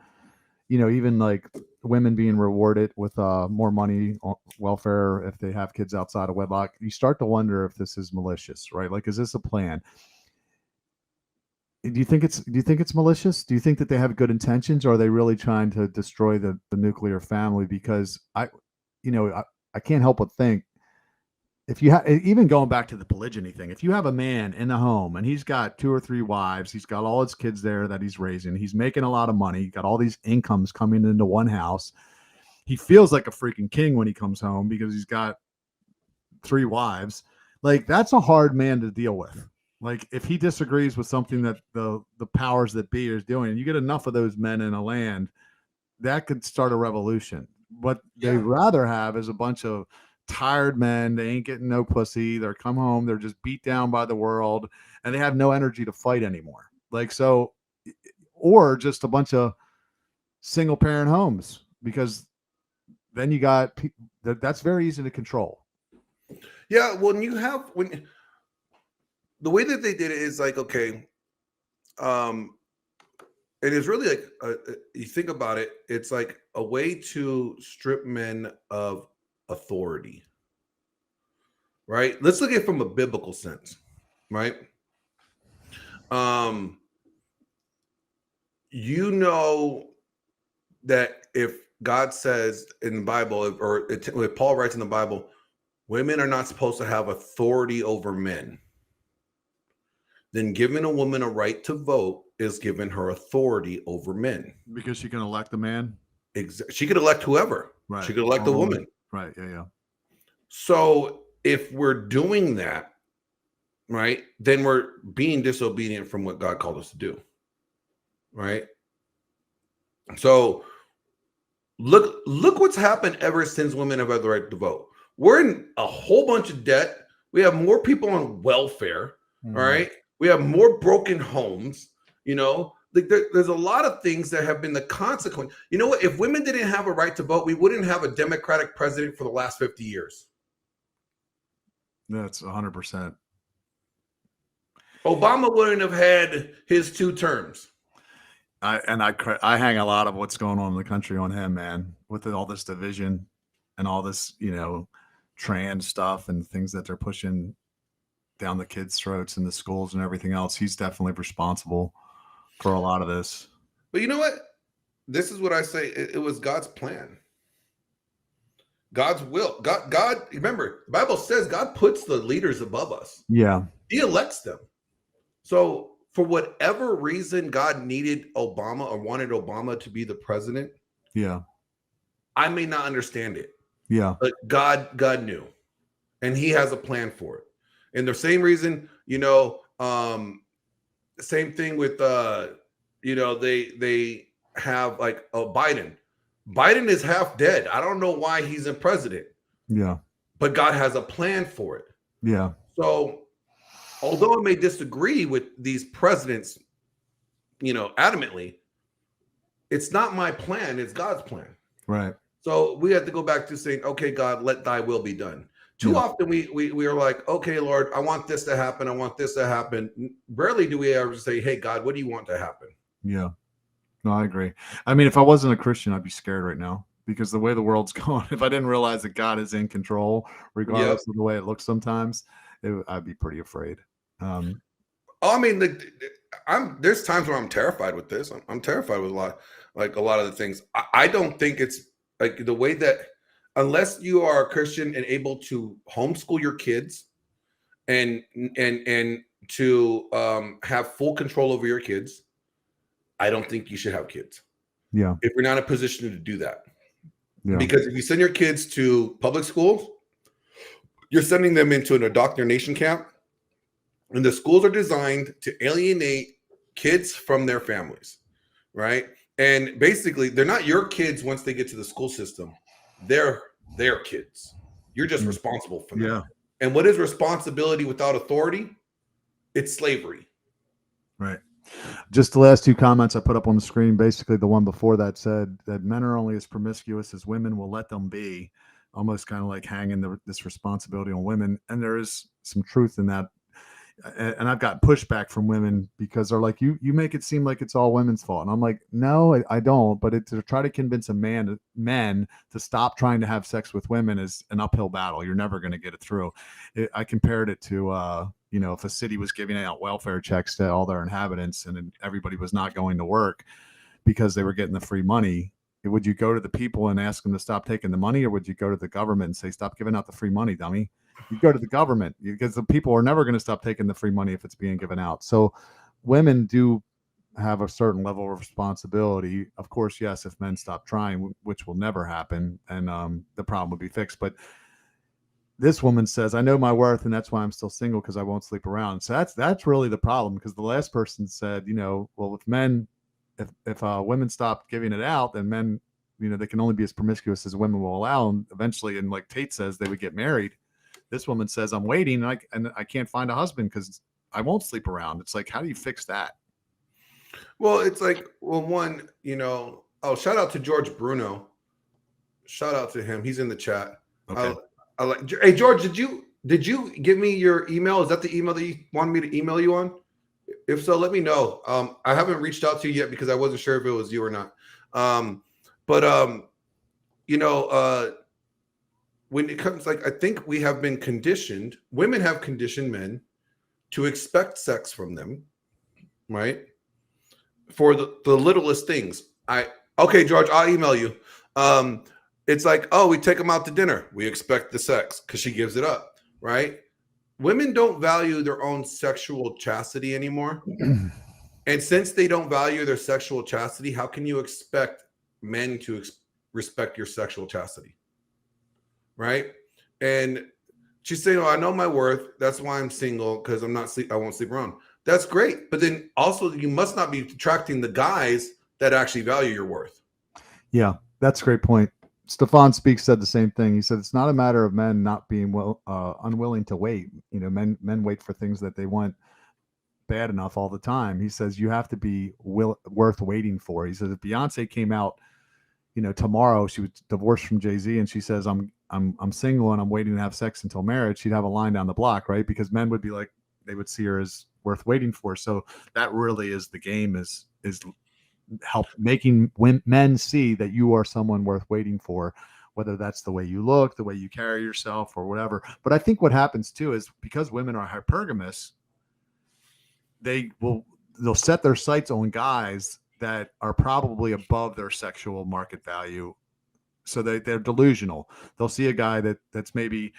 you know, even like women being rewarded with more money on welfare if they have kids outside of wedlock, you start to wonder if this is malicious, right? Like, is this a plan? Do you think it's malicious? Do you think that they have good intentions, or are they really trying to destroy the nuclear family? Because I can't help but think, if you even going back to the polygyny thing, if you have a man in the home and he's got 2 or 3 wives, he's got all his kids there that he's raising, he's making a lot of money, got all these incomes coming into one house, he feels like a freaking king when he comes home because he's got 3 wives. Like, that's a hard man to deal with. Like, if he disagrees with something that the powers that be is doing, and you get enough of those men in a land, that could start a revolution. What they rather have is a bunch of tired men. They ain't getting no pussy. They're come home, they're just beat down by the world, and they have no energy to fight anymore. Like, so, or just a bunch of single parent homes, because then you got that's very easy to control. Yeah, when the way that they did it is like, okay, and it's really like, you think about it, it's like a way to strip men of authority, right? Let's look at it from a biblical sense, right? You know that if God says in the Bible, or if Paul writes in the Bible, women are not supposed to have authority over men, then giving a woman a right to vote is giving her authority over men. Because she can elect a man? She could elect whoever. Right. She could elect a woman. Right, yeah. So if we're doing that, right, then we're being disobedient from what God called us to do, right? So Look what's happened ever since women have had the right to vote. We're in a whole bunch of debt. We have more people on welfare. All right. We have more broken homes. You know, like there's a lot of things that have been the consequence. You know what? If women didn't have a right to vote, we wouldn't have a Democratic president for the last 50 years. That's 100%. Obama wouldn't have had his 2 terms. I hang a lot of what's going on in the country on him, man, with all this division and all this, you know, trans stuff and things that they're pushing down the kids' throats in the schools and everything else. He's definitely responsible for a lot of this. But you know what? This is what I say. It was God's plan. God's will. God, remember, the Bible says God puts the leaders above us. Yeah. He elects them. So for whatever reason, God needed Obama or wanted Obama to be the president. Yeah. I may not understand it. Yeah. But God knew. And he has a plan for it. And the same reason, you know, same thing with you know, they have like Biden. Biden is half dead. I don't know why he's in president. Yeah. But God has a plan for it. Yeah. So although I may disagree with these presidents, you know, adamantly, it's not my plan, it's God's plan. Right. So we have to go back to saying, okay, God, let thy will be done. Too often we are like, okay, Lord, I want this to happen. I want this to happen. Rarely do we ever say, hey, God, what do you want to happen? Yeah. No, I agree. I mean, if I wasn't a Christian, I'd be scared right now because the way the world's going, if I didn't realize that God is in control, regardless of the way it looks sometimes, I'd be pretty afraid. I mean, there's times where I'm terrified with this. I'm terrified with a lot of the things. I don't think it's like the way that, unless you are a Christian and able to homeschool your kids and to have full control over your kids, I don't think you should have kids. Yeah. If you're not in a position to do that. Yeah. Because if you send your kids to public schools, you're sending them into an indoctrination camp. And the schools are designed to alienate kids from their families, right? And basically, they're not your kids once they get to the school system. They're their kids. You're just responsible for them. Yeah. And what is responsibility without authority? It's slavery. Right. Just the last 2 comments I put up on the screen. Basically, the one before that said that men are only as promiscuous as women will let them be, almost kind of like hanging this responsibility on women. And there is some truth in that. And I've got pushback from women because they're like, you make it seem like it's all women's fault. And I'm like, no, I don't. But to try to convince men to stop trying to have sex with women is an uphill battle. You're never going to get it through. I compared it to, you know, if a city was giving out welfare checks to all their inhabitants and everybody was not going to work because they were getting the free money, would you go to the people and ask them to stop taking the money, or would you go to the government and say, stop giving out the free money, dummy? You go to the government because the people are never going to stop taking the free money if it's being given out. So women do have a certain level of responsibility. Of course, yes, if men stop trying, which will never happen, and the problem would be fixed. But this woman says, I know my worth, and that's why I'm still single, because I won't sleep around. So that's really the problem, because the last person said, you know, well, if women stop giving it out, then men, you know, they can only be as promiscuous as women will allow. And eventually, and like Tate says, they would get married. This woman says, I'm waiting and I can't find a husband because I won't sleep around. It's like, how do you fix that? Well, it's like, well, one, you know, shout out to George Bruno. Shout out to him. He's in the chat. Okay. Hey, George, did you give me your email? Is that the email that you wanted me to email you on? If so, let me know. I haven't reached out to you yet because I wasn't sure if it was you or not. You know, when it comes, like, I think we have been conditioned, women have conditioned men to expect sex from them, right? For the littlest things. Okay, George, I'll email you. It's like, oh, we take them out to dinner. We expect the sex because she gives it up, right? Women don't value their own sexual chastity anymore. And since they don't value their sexual chastity, how can you expect men to respect your sexual chastity? Right? And she's saying, oh, I know my worth. That's why I'm single, because I won't sleep around. That's great. But then also you must not be attracting the guys that actually value your worth. Yeah. That's a great point. Stefan Speaks said the same thing. He said it's not a matter of men not being unwilling to wait. You know, men wait for things that they want bad enough all the time. He says you have to be worth waiting for. He says if Beyonce came out, you know, tomorrow, she was divorced from Jay-Z, and she says I'm single and I'm waiting to have sex until marriage, she'd have a line down the block, right? Because men would be like, they would see her as worth waiting for. So that really is the game, is help making men see that you are someone worth waiting for, whether that's the way you look, the way you carry yourself, or whatever. But I think what happens too is because women are hypergamous, they'll set their sights on guys that are probably above their sexual market value. So they're delusional. They'll see a guy that's maybe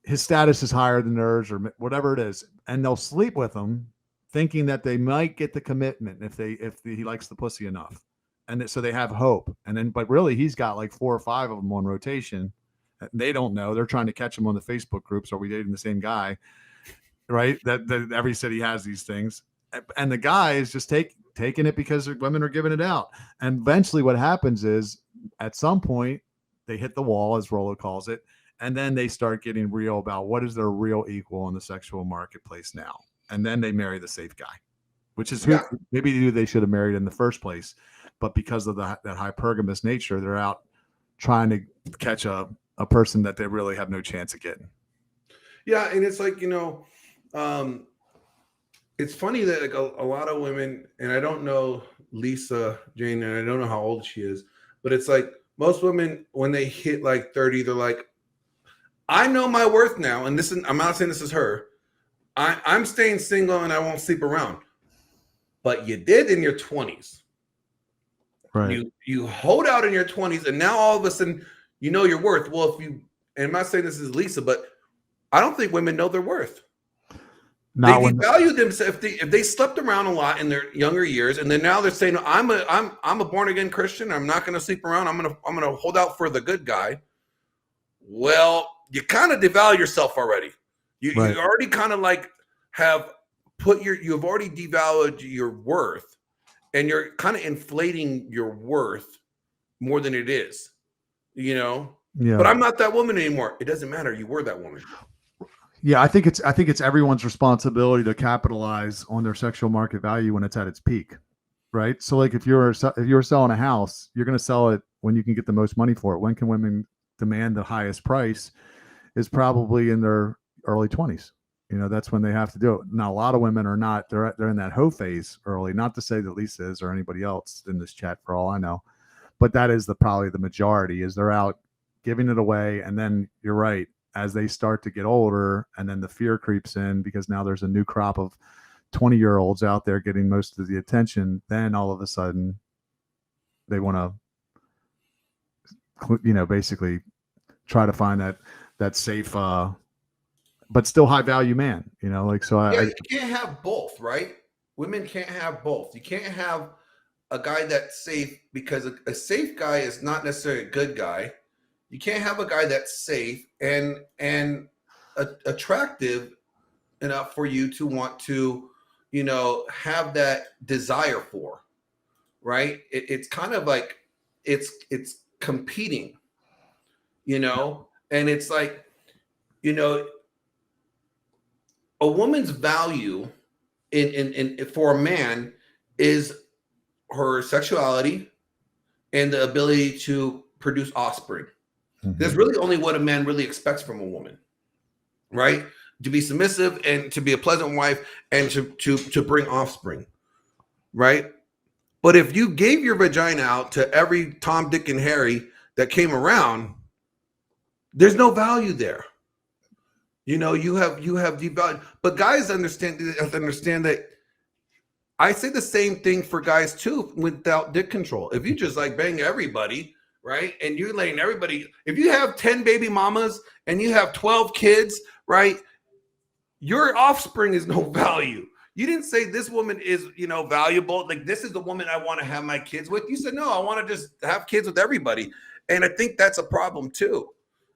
his status is higher than theirs or whatever it is, and they'll sleep with him thinking that they might get the commitment if he likes the pussy enough. And so they have hope. And then, but really he's got like 4 or 5 of them on rotation. They don't know. They're trying to catch him on the Facebook groups. Are we dating the same guy? Right. That every city has these things. And the guy is just taking it because women are giving it out. And eventually what happens is at some point they hit the wall, as Rollo calls it. And then they start getting real about what is their real equal in the sexual marketplace now. And then they marry the safe guy, which is who maybe they should have married in the first place. But because of that hypergamous nature, they're out trying to catch a person that they really have no chance of getting. Yeah. And it's like, you know, it's funny that like a lot of women, and I don't know Lisa Jane, and I don't know how old she is, but it's like most women, when they hit like 30, they're like, I know my worth now. And this is, I'm not saying this is her. I'm staying single and I won't sleep around. But you did in your 20s. Right. You hold out in your 20s, and now all of a sudden you know your worth. Well, and I'm not saying this is Lisa, but I don't think women know their worth. They devalue themselves if they slept around a lot in their younger years, and then now they're saying, I'm a born again Christian. I'm not going to sleep around. I'm gonna hold out for the good guy. Well, you kind of devalue yourself already. You already kind of like have you've already devalued your worth, and you're kind of inflating your worth more than it is, you know? Yeah. But I'm not that woman anymore. It doesn't matter. You were that woman. Yeah, I think it's everyone's responsibility to capitalize on their sexual market value when it's at its peak, right? So like if you're selling a house, you're going to sell it when you can get the most money for it. When can women demand the highest price? Is probably in their early 20s. You know, that's when they have to do it. Now, a lot of women are not. They're in that hoe phase early. Not to say that Lisa is or anybody else in this chat, for all I know, but that is probably the majority. Is they're out giving it away, and then you're right. As they start to get older, and then the fear creeps in because now there's a new crop of 20-year-olds out there getting most of the attention. Then all of a sudden, they want to, you know, basically try to find that safe, but still high value man, you know, like, so you can't have both, right? Women can't have both. You can't have a guy that's safe, because a safe guy is not necessarily a good guy. You can't have a guy that's safe and attractive enough for you to want to, you know, have that desire for, right? It's kind of like it's competing, you know, and it's like, you know, a woman's value in for a man is her sexuality and the ability to produce offspring. Mm-hmm. There's really only what a man really expects from a woman, right? To be submissive and to be a pleasant wife and to bring offspring, right? But if you gave your vagina out to every Tom, Dick, and Harry that came around, there's no value there. You know, you have devalued. But guys understand that. I say the same thing for guys too, without dick control. If you just like bang everybody, right, and you're letting everybody, if you have 10 baby mamas and you have 12 kids, right, your offspring is no value. You didn't say this woman is, you know, valuable. Like, this is the woman I want to have my kids with. You said, no, I want to just have kids with everybody. And I think that's a problem too,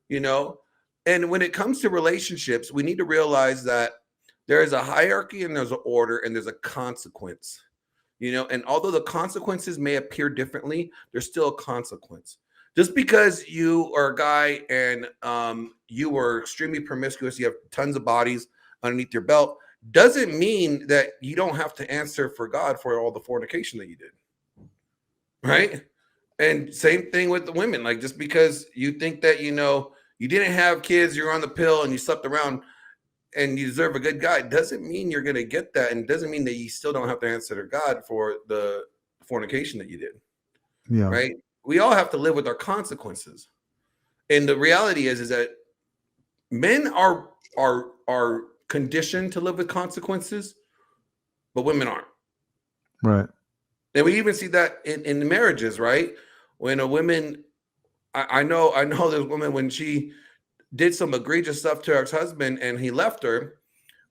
you know. And when it comes to relationships, we need to realize that there is a hierarchy and there's an order and there's a consequence. and although the consequences may appear differently, there's still a consequence. Just because you are a guy and you were extremely promiscuous, you have tons of bodies underneath your belt, doesn't mean that you don't have to answer for God for all the fornication that you did. Right? And same thing with the women. Like, just because you think that, you didn't have kids, you're on the pill and you slept around and you deserve a good guy, doesn't mean you're going to get that. And doesn't mean that you still don't have to answer to God for the fornication that you did. Yeah. Right? We all have to live with our consequences. And the reality is that men are conditioned to live with consequences, but women aren't. Right. And we even see that in marriages, right? When a woman, I know there's a woman, when she did some egregious stuff to her ex-husband and he left her,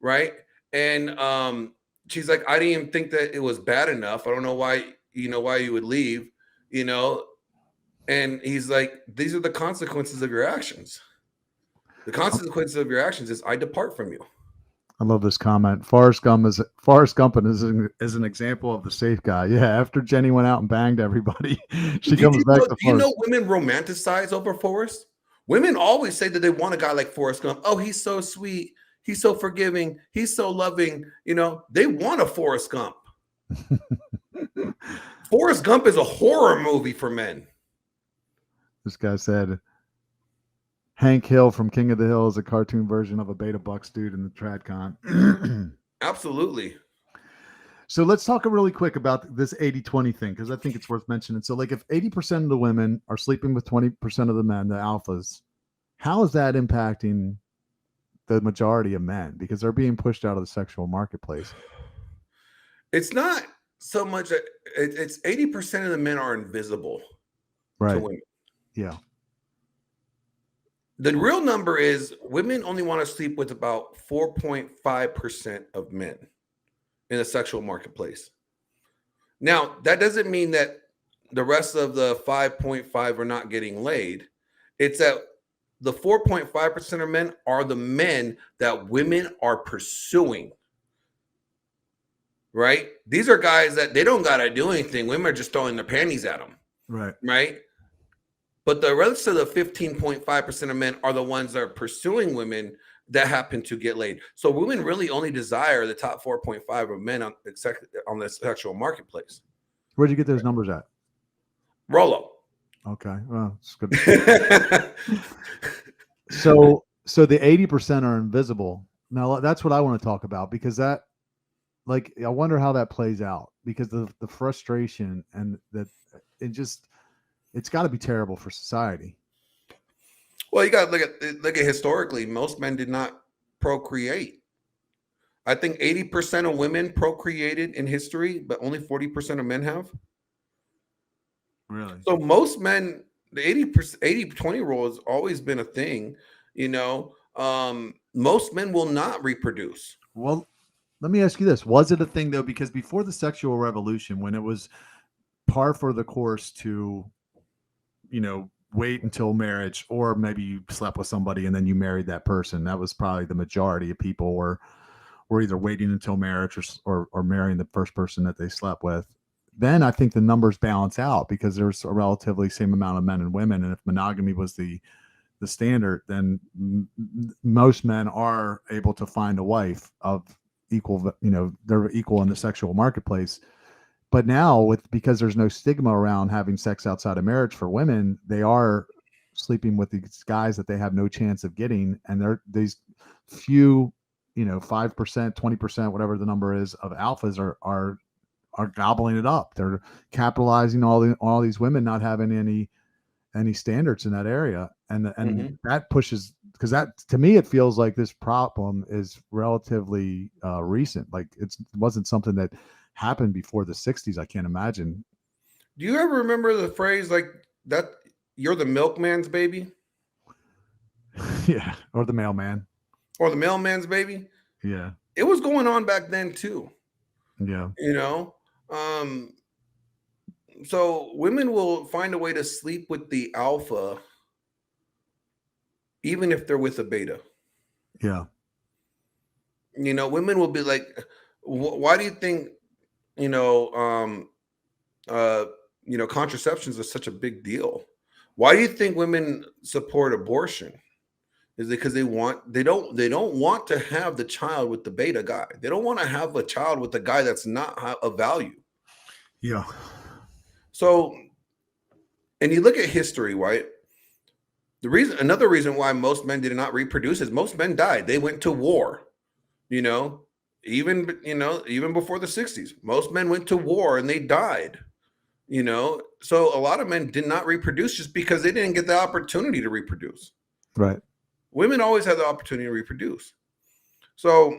right? And she's like, I didn't even think that it was bad enough. I don't know why you would leave, and he's like, these are the consequences of your actions. The consequences of your actions is I depart from you. I love this comment. Forrest Gump is an example of the safe guy. Yeah, after Jenny went out and banged everybody, she comes back to Forrest. Women romanticize over Forrest? Women always say that they want a guy like Forrest Gump. Oh, he's so sweet. He's so forgiving. He's so loving. They want a Forrest Gump. Forrest Gump is a horror movie for men. This guy said, Hank Hill from King of the Hill is a cartoon version of a Beta Bucks dude in the TradCon. Absolutely. So let's talk really quick about this 80-20 thing, because I think it's worth mentioning. So, like, if 80% of the women are sleeping with 20% of the men, the alphas, how is that impacting the majority of men? Because they're being pushed out of the sexual marketplace. It's not so much that it's 80% of the men are invisible to women. Yeah. The real number is women only want to sleep with about 4.5% of men in the sexual marketplace. Now, that doesn't mean that the rest of the 5.5 are not getting laid. It's that the 4.5% of men are the men that women are pursuing. Right? These are guys that they don't got to do anything. Women are just throwing their panties at them. Right? But the rest of the 15.5% of men are the ones that are pursuing women that happen to get laid. So women really only desire the top 4.5 of men on the sexual marketplace. Where'd you get those numbers at? Rollo. Okay. Well, it's good. So the 80% are invisible. Now that's what I want to talk about, because that, like, I wonder how that plays out, because the frustration and that it's got to be terrible for society. Well, you got to look at historically, most men did not procreate. I think 80% of women procreated in history, but only 40% of men have. Really? So most men, the 80-20 rule has always been a thing. Most men will not reproduce. Well, let me ask you this. Was it a thing, though? Because before the sexual revolution, when it was par for the course to, wait until marriage, or maybe you slept with somebody and then you married that person, that was probably the majority of people were either waiting until marriage or marrying the first person that they slept with. Then I think the numbers balance out, because there's a relatively same amount of men and women. And if monogamy was the standard, then most men are able to find a wife of equal, they're equal in the sexual marketplace. But now, because there's no stigma around having sex outside of marriage for women, they are sleeping with these guys that they have no chance of getting, and they're these few, 5%, 20%, whatever the number is, of alphas are gobbling it up. They're capitalizing all these women not having any standards in that area, and that pushes, because that, to me, it feels like this problem is relatively recent. Like it wasn't something that happened before the 60s. I can't imagine. Do you ever remember the phrase like that? You're the milkman's baby. Yeah, or the mailman. Or the mailman's baby. Yeah, it was going on back then too. Yeah, so women will find a way to sleep with the alpha, even if they're with a beta. Yeah. Women will be like, why do you think you know, contraceptions are such a big deal? Why do you think women support abortion? Is it because they don't want to have the child with the beta guy. They don't want to have a child with a guy that's not of value. Yeah. So, and you look at history, right? Another reason why most men did not reproduce is most men died. They went to war, even before the 60s. Most men went to war and they died, So a lot of men did not reproduce just because they didn't get the opportunity to reproduce. Right. Women always have the opportunity to reproduce. So,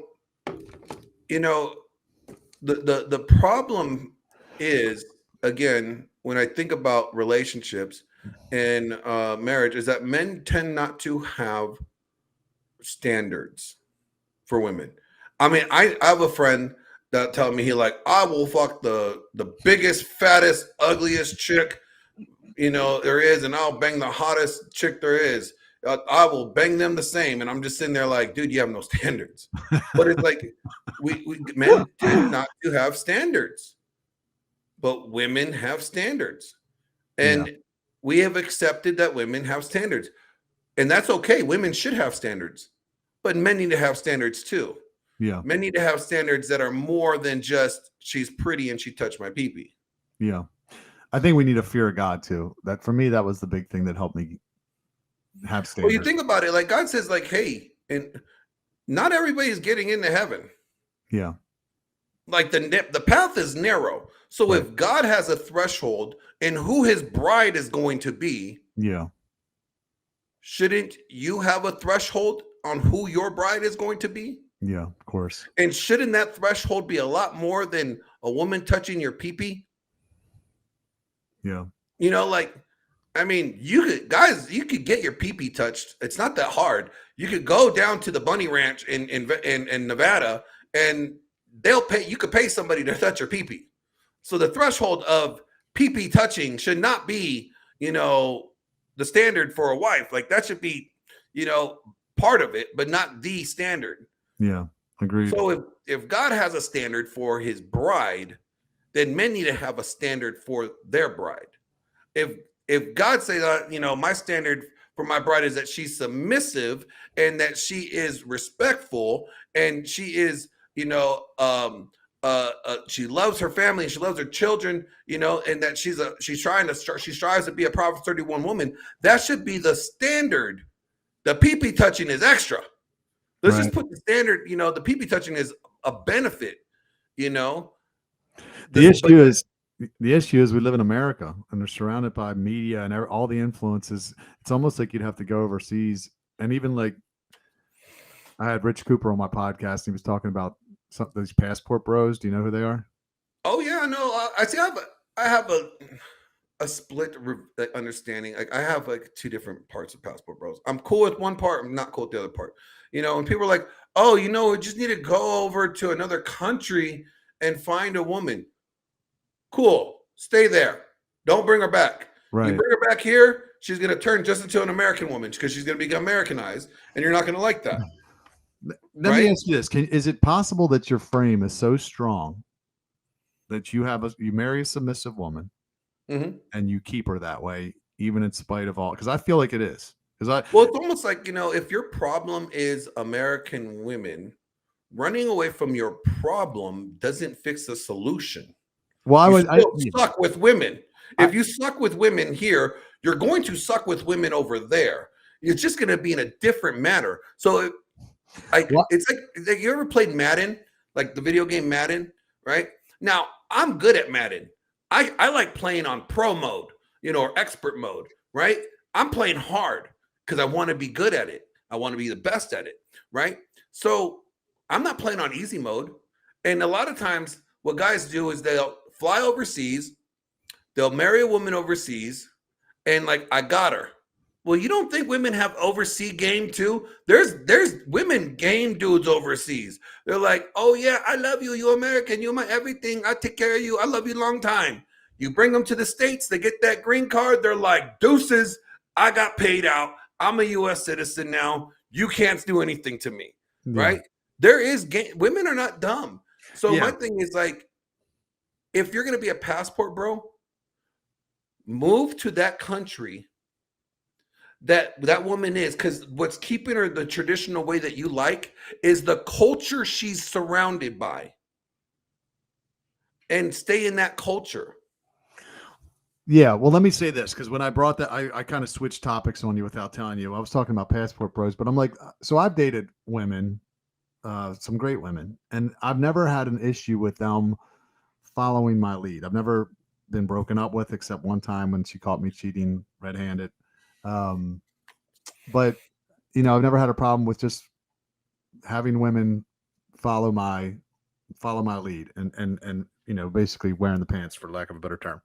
the problem is, again, when I think about relationships and marriage, is that men tend not to have standards for women. I mean, I have a friend that tell me I will fuck the biggest, fattest, ugliest chick there is, and I'll bang the hottest chick there is. I will bang them the same. And I'm just sitting there like, dude, you have no standards. But it's like we men tend not to have standards, but women have standards. And we have accepted that women have standards. And that's okay. Women should have standards, but men need to have standards too. Yeah. Men need to have standards that are more than just she's pretty and she touched my pee-pee. Yeah. I think we need a fear of God too. That for me, that was the big thing that helped me have standards. Well, you think about it, like God says, like, hey, and not everybody's getting into heaven. Yeah. Like the path is narrow. So right. If God has a threshold and who his bride is going to be, shouldn't you have a threshold on who your bride is going to be? Yeah, of course. And shouldn't that threshold be a lot more than a woman touching your pee-pee? Yeah. I mean, you could get your pee-pee touched. It's not that hard. You could go down to the bunny ranch in Nevada and you could pay somebody to touch your pee-pee. So the threshold of pee-pee touching should not be, the standard for a wife. Like that should be, part of it, but not the standard. Yeah, agreed. So if God has a standard for his bride, then men need to have a standard for their bride. If God says, my standard for my bride is that she's submissive and that she is respectful and she is, she loves her family and she loves her children, and that she strives to be a Proverbs 31 woman, that should be the standard. The pee-pee touching is extra. Let's just put the standard, the pee-pee touching is a benefit, The issue is we live in America and they're surrounded by media and all the influences. It's almost like you'd have to go overseas. And even like I had Rich Cooper on my podcast. And he was talking about these passport bros. Do you know who they are? Oh yeah, no. I have a split understanding. Like I have like two different parts of passport bros. I'm cool with one part. I'm not cool with the other part. And people are like, oh, we just need to go over to another country and find a woman. Cool. Stay there. Don't bring her back. Right. You bring her back here, she's going to turn just into an American woman because she's going to become Americanized, and you're not going to like that. Let me ask you this. Is it possible that your frame is so strong that you marry a submissive woman and you keep her that way, even in spite of all? Because I feel like it is. Well, it's almost like, if your problem is American women, running away from your problem doesn't fix the solution. Well, You suck with women. If you suck with women here, you're going to suck with women over there. It's just going to be in a different manner. So it's like you ever played Madden, like the video game Madden, right? Now, I'm good at Madden. I like playing on pro mode, or expert mode, right? I'm playing hard because I want to be good at it. I want to be the best at it, right? So I'm not playing on easy mode. And a lot of times what guys do is they'll fly overseas, they'll marry a woman overseas, and like, I got her. Well, you don't think women have overseas game too? There's women game dudes overseas. They're like, oh yeah, I love you. You're American. You're my everything. I take care of you. I love you long time. You bring them to the States, they get that green card. They're like, deuces, I got paid out. I'm a U.S. citizen now. You can't do anything to me, right? There is game. Women are not dumb. So my thing is like, if you're going to be a passport bro, move to that country that woman is, because what's keeping her the traditional way that you like is the culture she's surrounded by, and stay in that culture. Yeah, well, let me say this, because when I brought that, I kind of switched topics on you without telling you. I was talking about passport bros, but I'm like, so I've dated women, some great women, and I've never had an issue with them following my lead. I've never been broken up with, except one time when she caught me cheating red-handed. But I've never had a problem with just having women follow my lead and basically wearing the pants, for lack of a better term.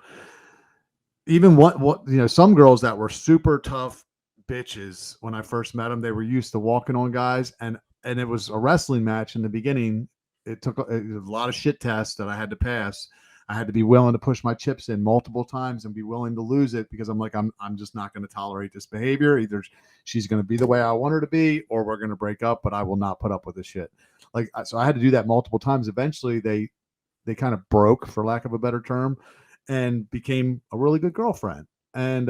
Even what some girls that were super tough bitches when I first met them, they were used to walking on guys, and it was a wrestling match in the beginning. It took a lot of shit tests that I had to pass. I had to be willing to push my chips in multiple times and be willing to lose it, because I'm like, I'm just not going to tolerate this behavior. Either she's going to be the way I want her to be, or we're going to break up, but I will not put up with this shit. Like, so I had to do that multiple times. Eventually they kind of broke, for lack of a better term, and became a really good girlfriend. And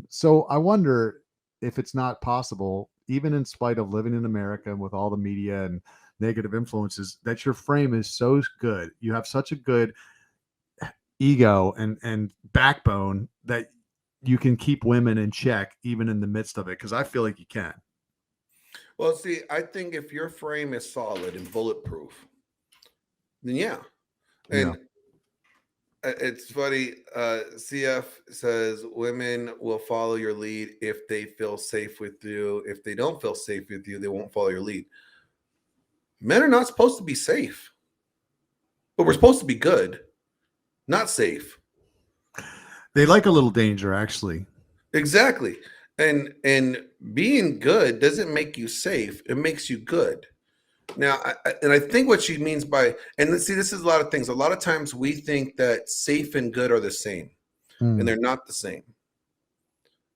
so I wonder if it's not possible, even in spite of living in America and with all the media and negative influences, that your frame is so good, you have such a good ego and backbone, that you can keep women in check even in the midst of it, because I feel like you can. Well, see, I think if your frame is solid and bulletproof, then yeah. And it's funny, CF says women will follow your lead if they feel safe with you. If they don't feel safe with you, they won't follow your lead. Men are not supposed to be safe, but we're supposed to be good, not safe. They like a little danger, actually. Exactly. And being good doesn't make you safe. It makes you good. Now, I think what she means by, and let's see, this is a lot of things. A lot of times we think that safe and good are the same, and they're not the same.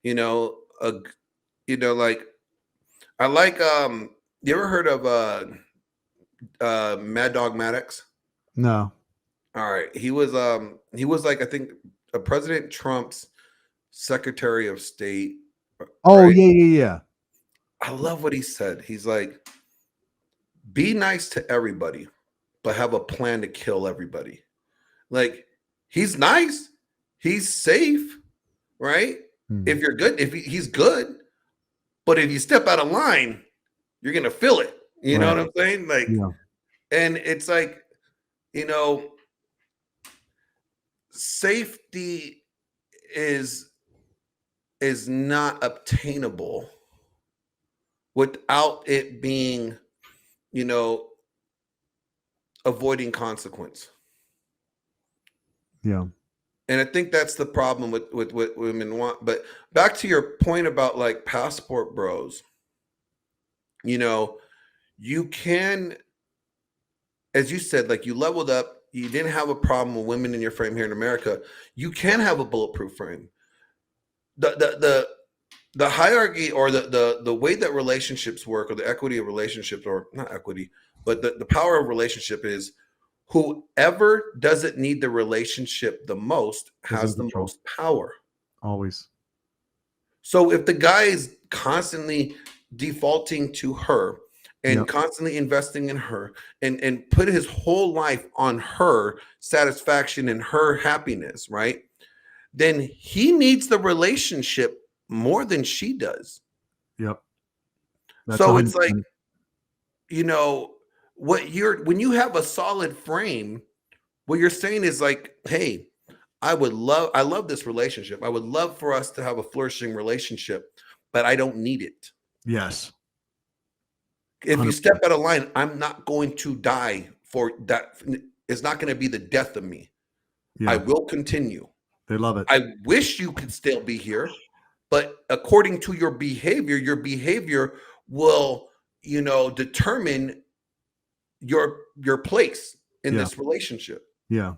Like, I like, you ever heard of Mad Dog Maddox? No. All right. He was like, I think, President Trump's Secretary of State. Oh, right? yeah. I love what he said. He's like, be nice to everybody, but have a plan to kill everybody. Like, he's nice, he's safe, right? If you're good, he's good, but if you step out of line, you're gonna feel it. You know what I'm saying? Like, and it's like, safety is not obtainable without it being, avoiding consequence. Yeah. And I think that's the problem with what women want. But back to your point about like passport bros, you can, as you said, like, you leveled up, you didn't have a problem with women in your frame here in America. You can have a bulletproof frame. The hierarchy, or the way that relationships work, or the equity of relationships, or not equity, but the power of relationship is, whoever doesn't need the relationship the most has the most power. Always. So if the guy is constantly defaulting to her and constantly investing in her and put his whole life on her satisfaction and her happiness, right? Then he needs the relationship more than she does. Yep. So it's like, when you have a solid frame, what you're saying is like, hey, I love this relationship. I would love for us to have a flourishing relationship, but I don't need it. Yes. If 100%. You step out of line, I'm not going to die for that. It's not going to be the death of me. Yeah. I will continue. They love it. I wish you could still be here, but according to your behavior will, determine your place in this relationship. Yeah.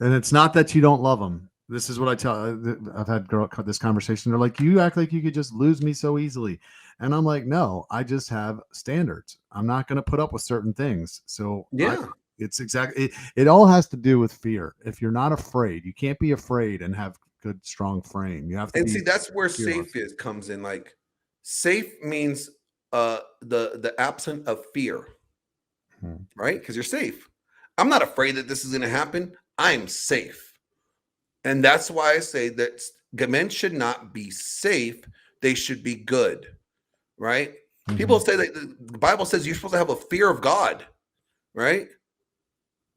And it's not that you don't love them. This is what I tell, I've had this conversation. They're like, you act like you could just lose me so easily. And I'm like, no, I just have standards. I'm not going to put up with certain things. So It's exactly it all has to do with fear. If you're not afraid, you can't be afraid and have good, strong frame. You have to And be see, that's where fearless. safe comes in. Like safe means the absence of fear, right? Because you're safe. I'm not afraid that this is going to happen. I'm safe. And that's why I say that men should not be safe. They should be good, right? People say that the Bible says you're supposed to have a fear of God, right?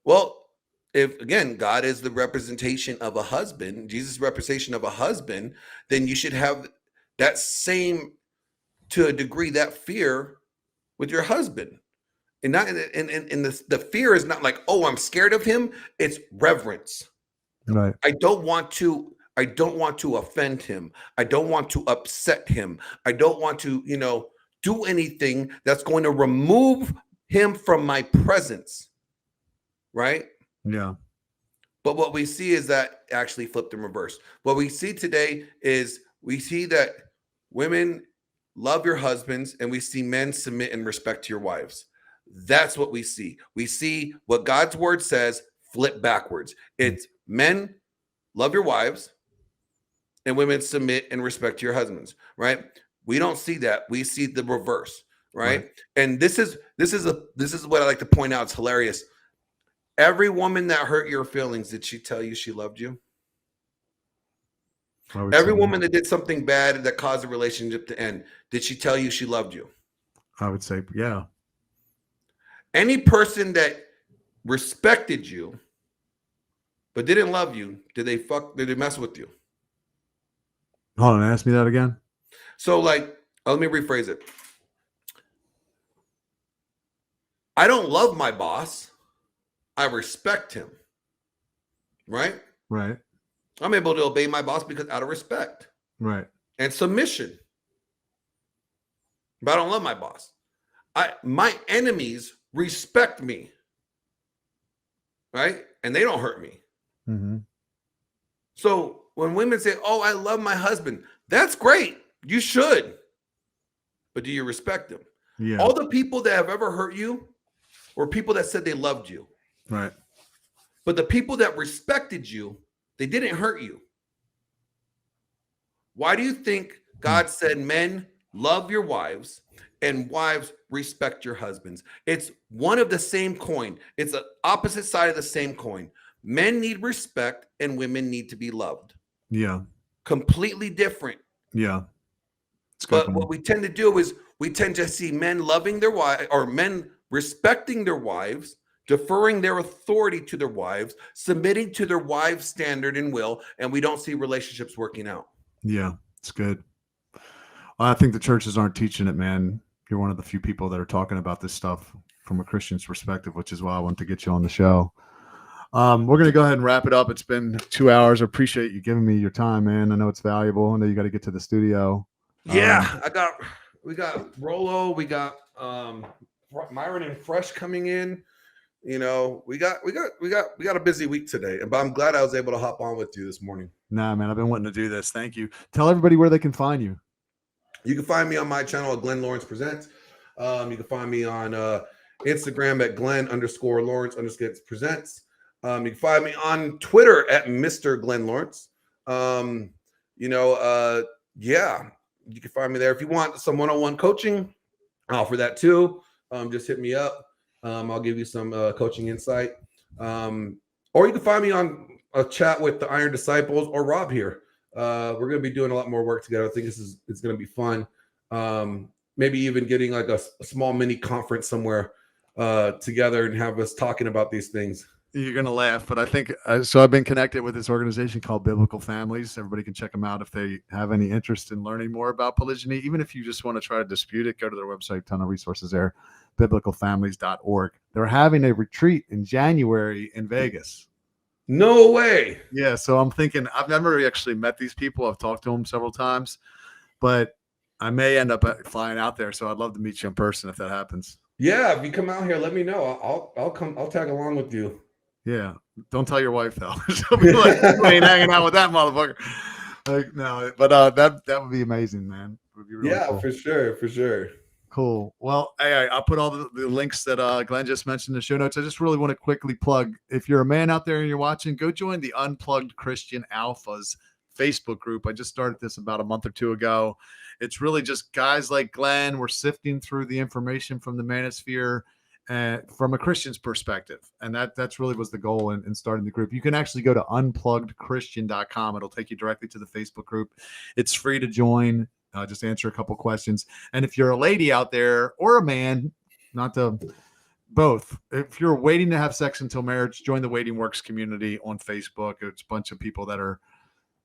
Well, if again, God is the representation of a husband, Jesus' representation of a husband, then you should have that same, to a degree, that fear with your husband. And not and the fear is not like, oh, I'm scared of him. It's reverence. Right. I don't want to offend him. I don't want to upset him. I don't want to, do anything that's going to remove him from my presence. Right? Yeah. But what we see is that actually flipped in reverse. What we see today is we see that women love your husbands and we see men submit and respect your wives. That's what we see. We see what God's word says flip backwards. It's men love your wives and women submit and respect your husbands, right? We don't see that. We see the reverse, right? And this is what I like to point out. It's hilarious. Every woman that hurt your feelings, did she tell you she loved you? Every woman that did something bad that caused a relationship to end, did she tell you she loved you? I would say, yeah. Any person that respected you but didn't love you, did they mess with you? Hold on, ask me that again. So let me rephrase it. I don't love my boss. I respect him. Right? Right. I'm able to obey my boss because out of respect. Right. And submission. But I don't love my boss. My enemies respect me. Right? And they don't hurt me. Mm-hmm. So when women say, oh, I love my husband, that's great. You should. But do you respect him? Yeah. All the people that have ever hurt you were people that said they loved you. Right. But the people that respected you, they didn't hurt you. Why do you think God said, men, love your wives and wives, respect your husbands? It's one of the same coin. It's the opposite side of the same coin. Men need respect and women need to be loved. Yeah. Completely different. Yeah. But what we tend to do is we tend to see men loving their wives, or men respecting their wives, deferring their authority to their wives, submitting to their wives' standard and will, and we don't see relationships working out. Yeah, it's good. I think the churches aren't teaching it, man. You're one of the few people that are talking about this stuff from a Christian's perspective, which is why I wanted to get you on the show. We're going to go ahead and wrap it up. It's been 2 hours. I appreciate you giving me your time, man. I know it's valuable. I know you got to get to the studio. Yeah, we got Rolo, we got Myron and Fresh coming in. We got a busy week today, but I'm glad I was able to hop on with you this morning. Nah, man, I've been wanting to do this. Thank you. Tell everybody where they can find you. You can find me on my channel at Glenn Lawrence Presents. You can find me on Instagram at Glenn_Lawrence_Presents. You can find me on Twitter at Mr. Glenn Lawrence. Yeah, you can find me there. If you want some one-on-one coaching, I offer that too. Just hit me up. I'll give you some coaching insight. Or you can find me on a chat with the Iron Disciples or Rob here. We're going to be doing a lot more work together. I think it's going to be fun. Maybe even getting like a small mini conference somewhere together and have us talking about these things. You're going to laugh, but I think so. I've been connected with this organization called Biblical Families. Everybody can check them out if they have any interest in learning more about polygyny. Even if you just want to try to dispute it, go to their website. Ton of resources there. biblicalfamilies.org. They're having a retreat in January in Vegas. No way. Yeah. So I'm thinking, I've never actually met these people. I've talked to them several times, but I may end up flying out there. So I'd love to meet you in person if that happens. Yeah. If you come out here, let me know. I'll come. I'll tag along with you. Yeah. Don't tell your wife though. She'll be like, I ain't hanging out with that motherfucker. Like, no, but that would be amazing, man. It would be really cool. For sure. Cool. Well, hey, I'll put all the links that Glenn just mentioned in the show notes. I just really want to quickly plug, if you're a man out there and you're watching, go join the Unplugged Christian Alphas Facebook group. I just started this about a month or two ago. It's really just guys like Glenn. We're sifting through the information from the manosphere from a Christian's perspective. And that's really was the goal in starting the group. You can actually go to unpluggedchristian.com. It'll take you directly to the Facebook group. It's free to join. Just answer a couple questions. And if you're a lady out there or a man, both, if you're waiting to have sex until marriage, join the Waiting Works community on Facebook. It's a bunch of people that are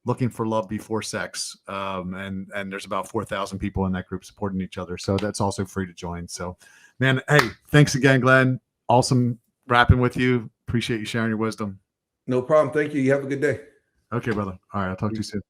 looking for love before sex. And there's about 4,000 people in that group supporting each other. So that's also free to join. So, man, hey, thanks again, Glenn. Awesome rapping with you. Appreciate you sharing your wisdom. No problem. Thank you. You have a good day. Okay, brother. All right. I'll talk to you soon.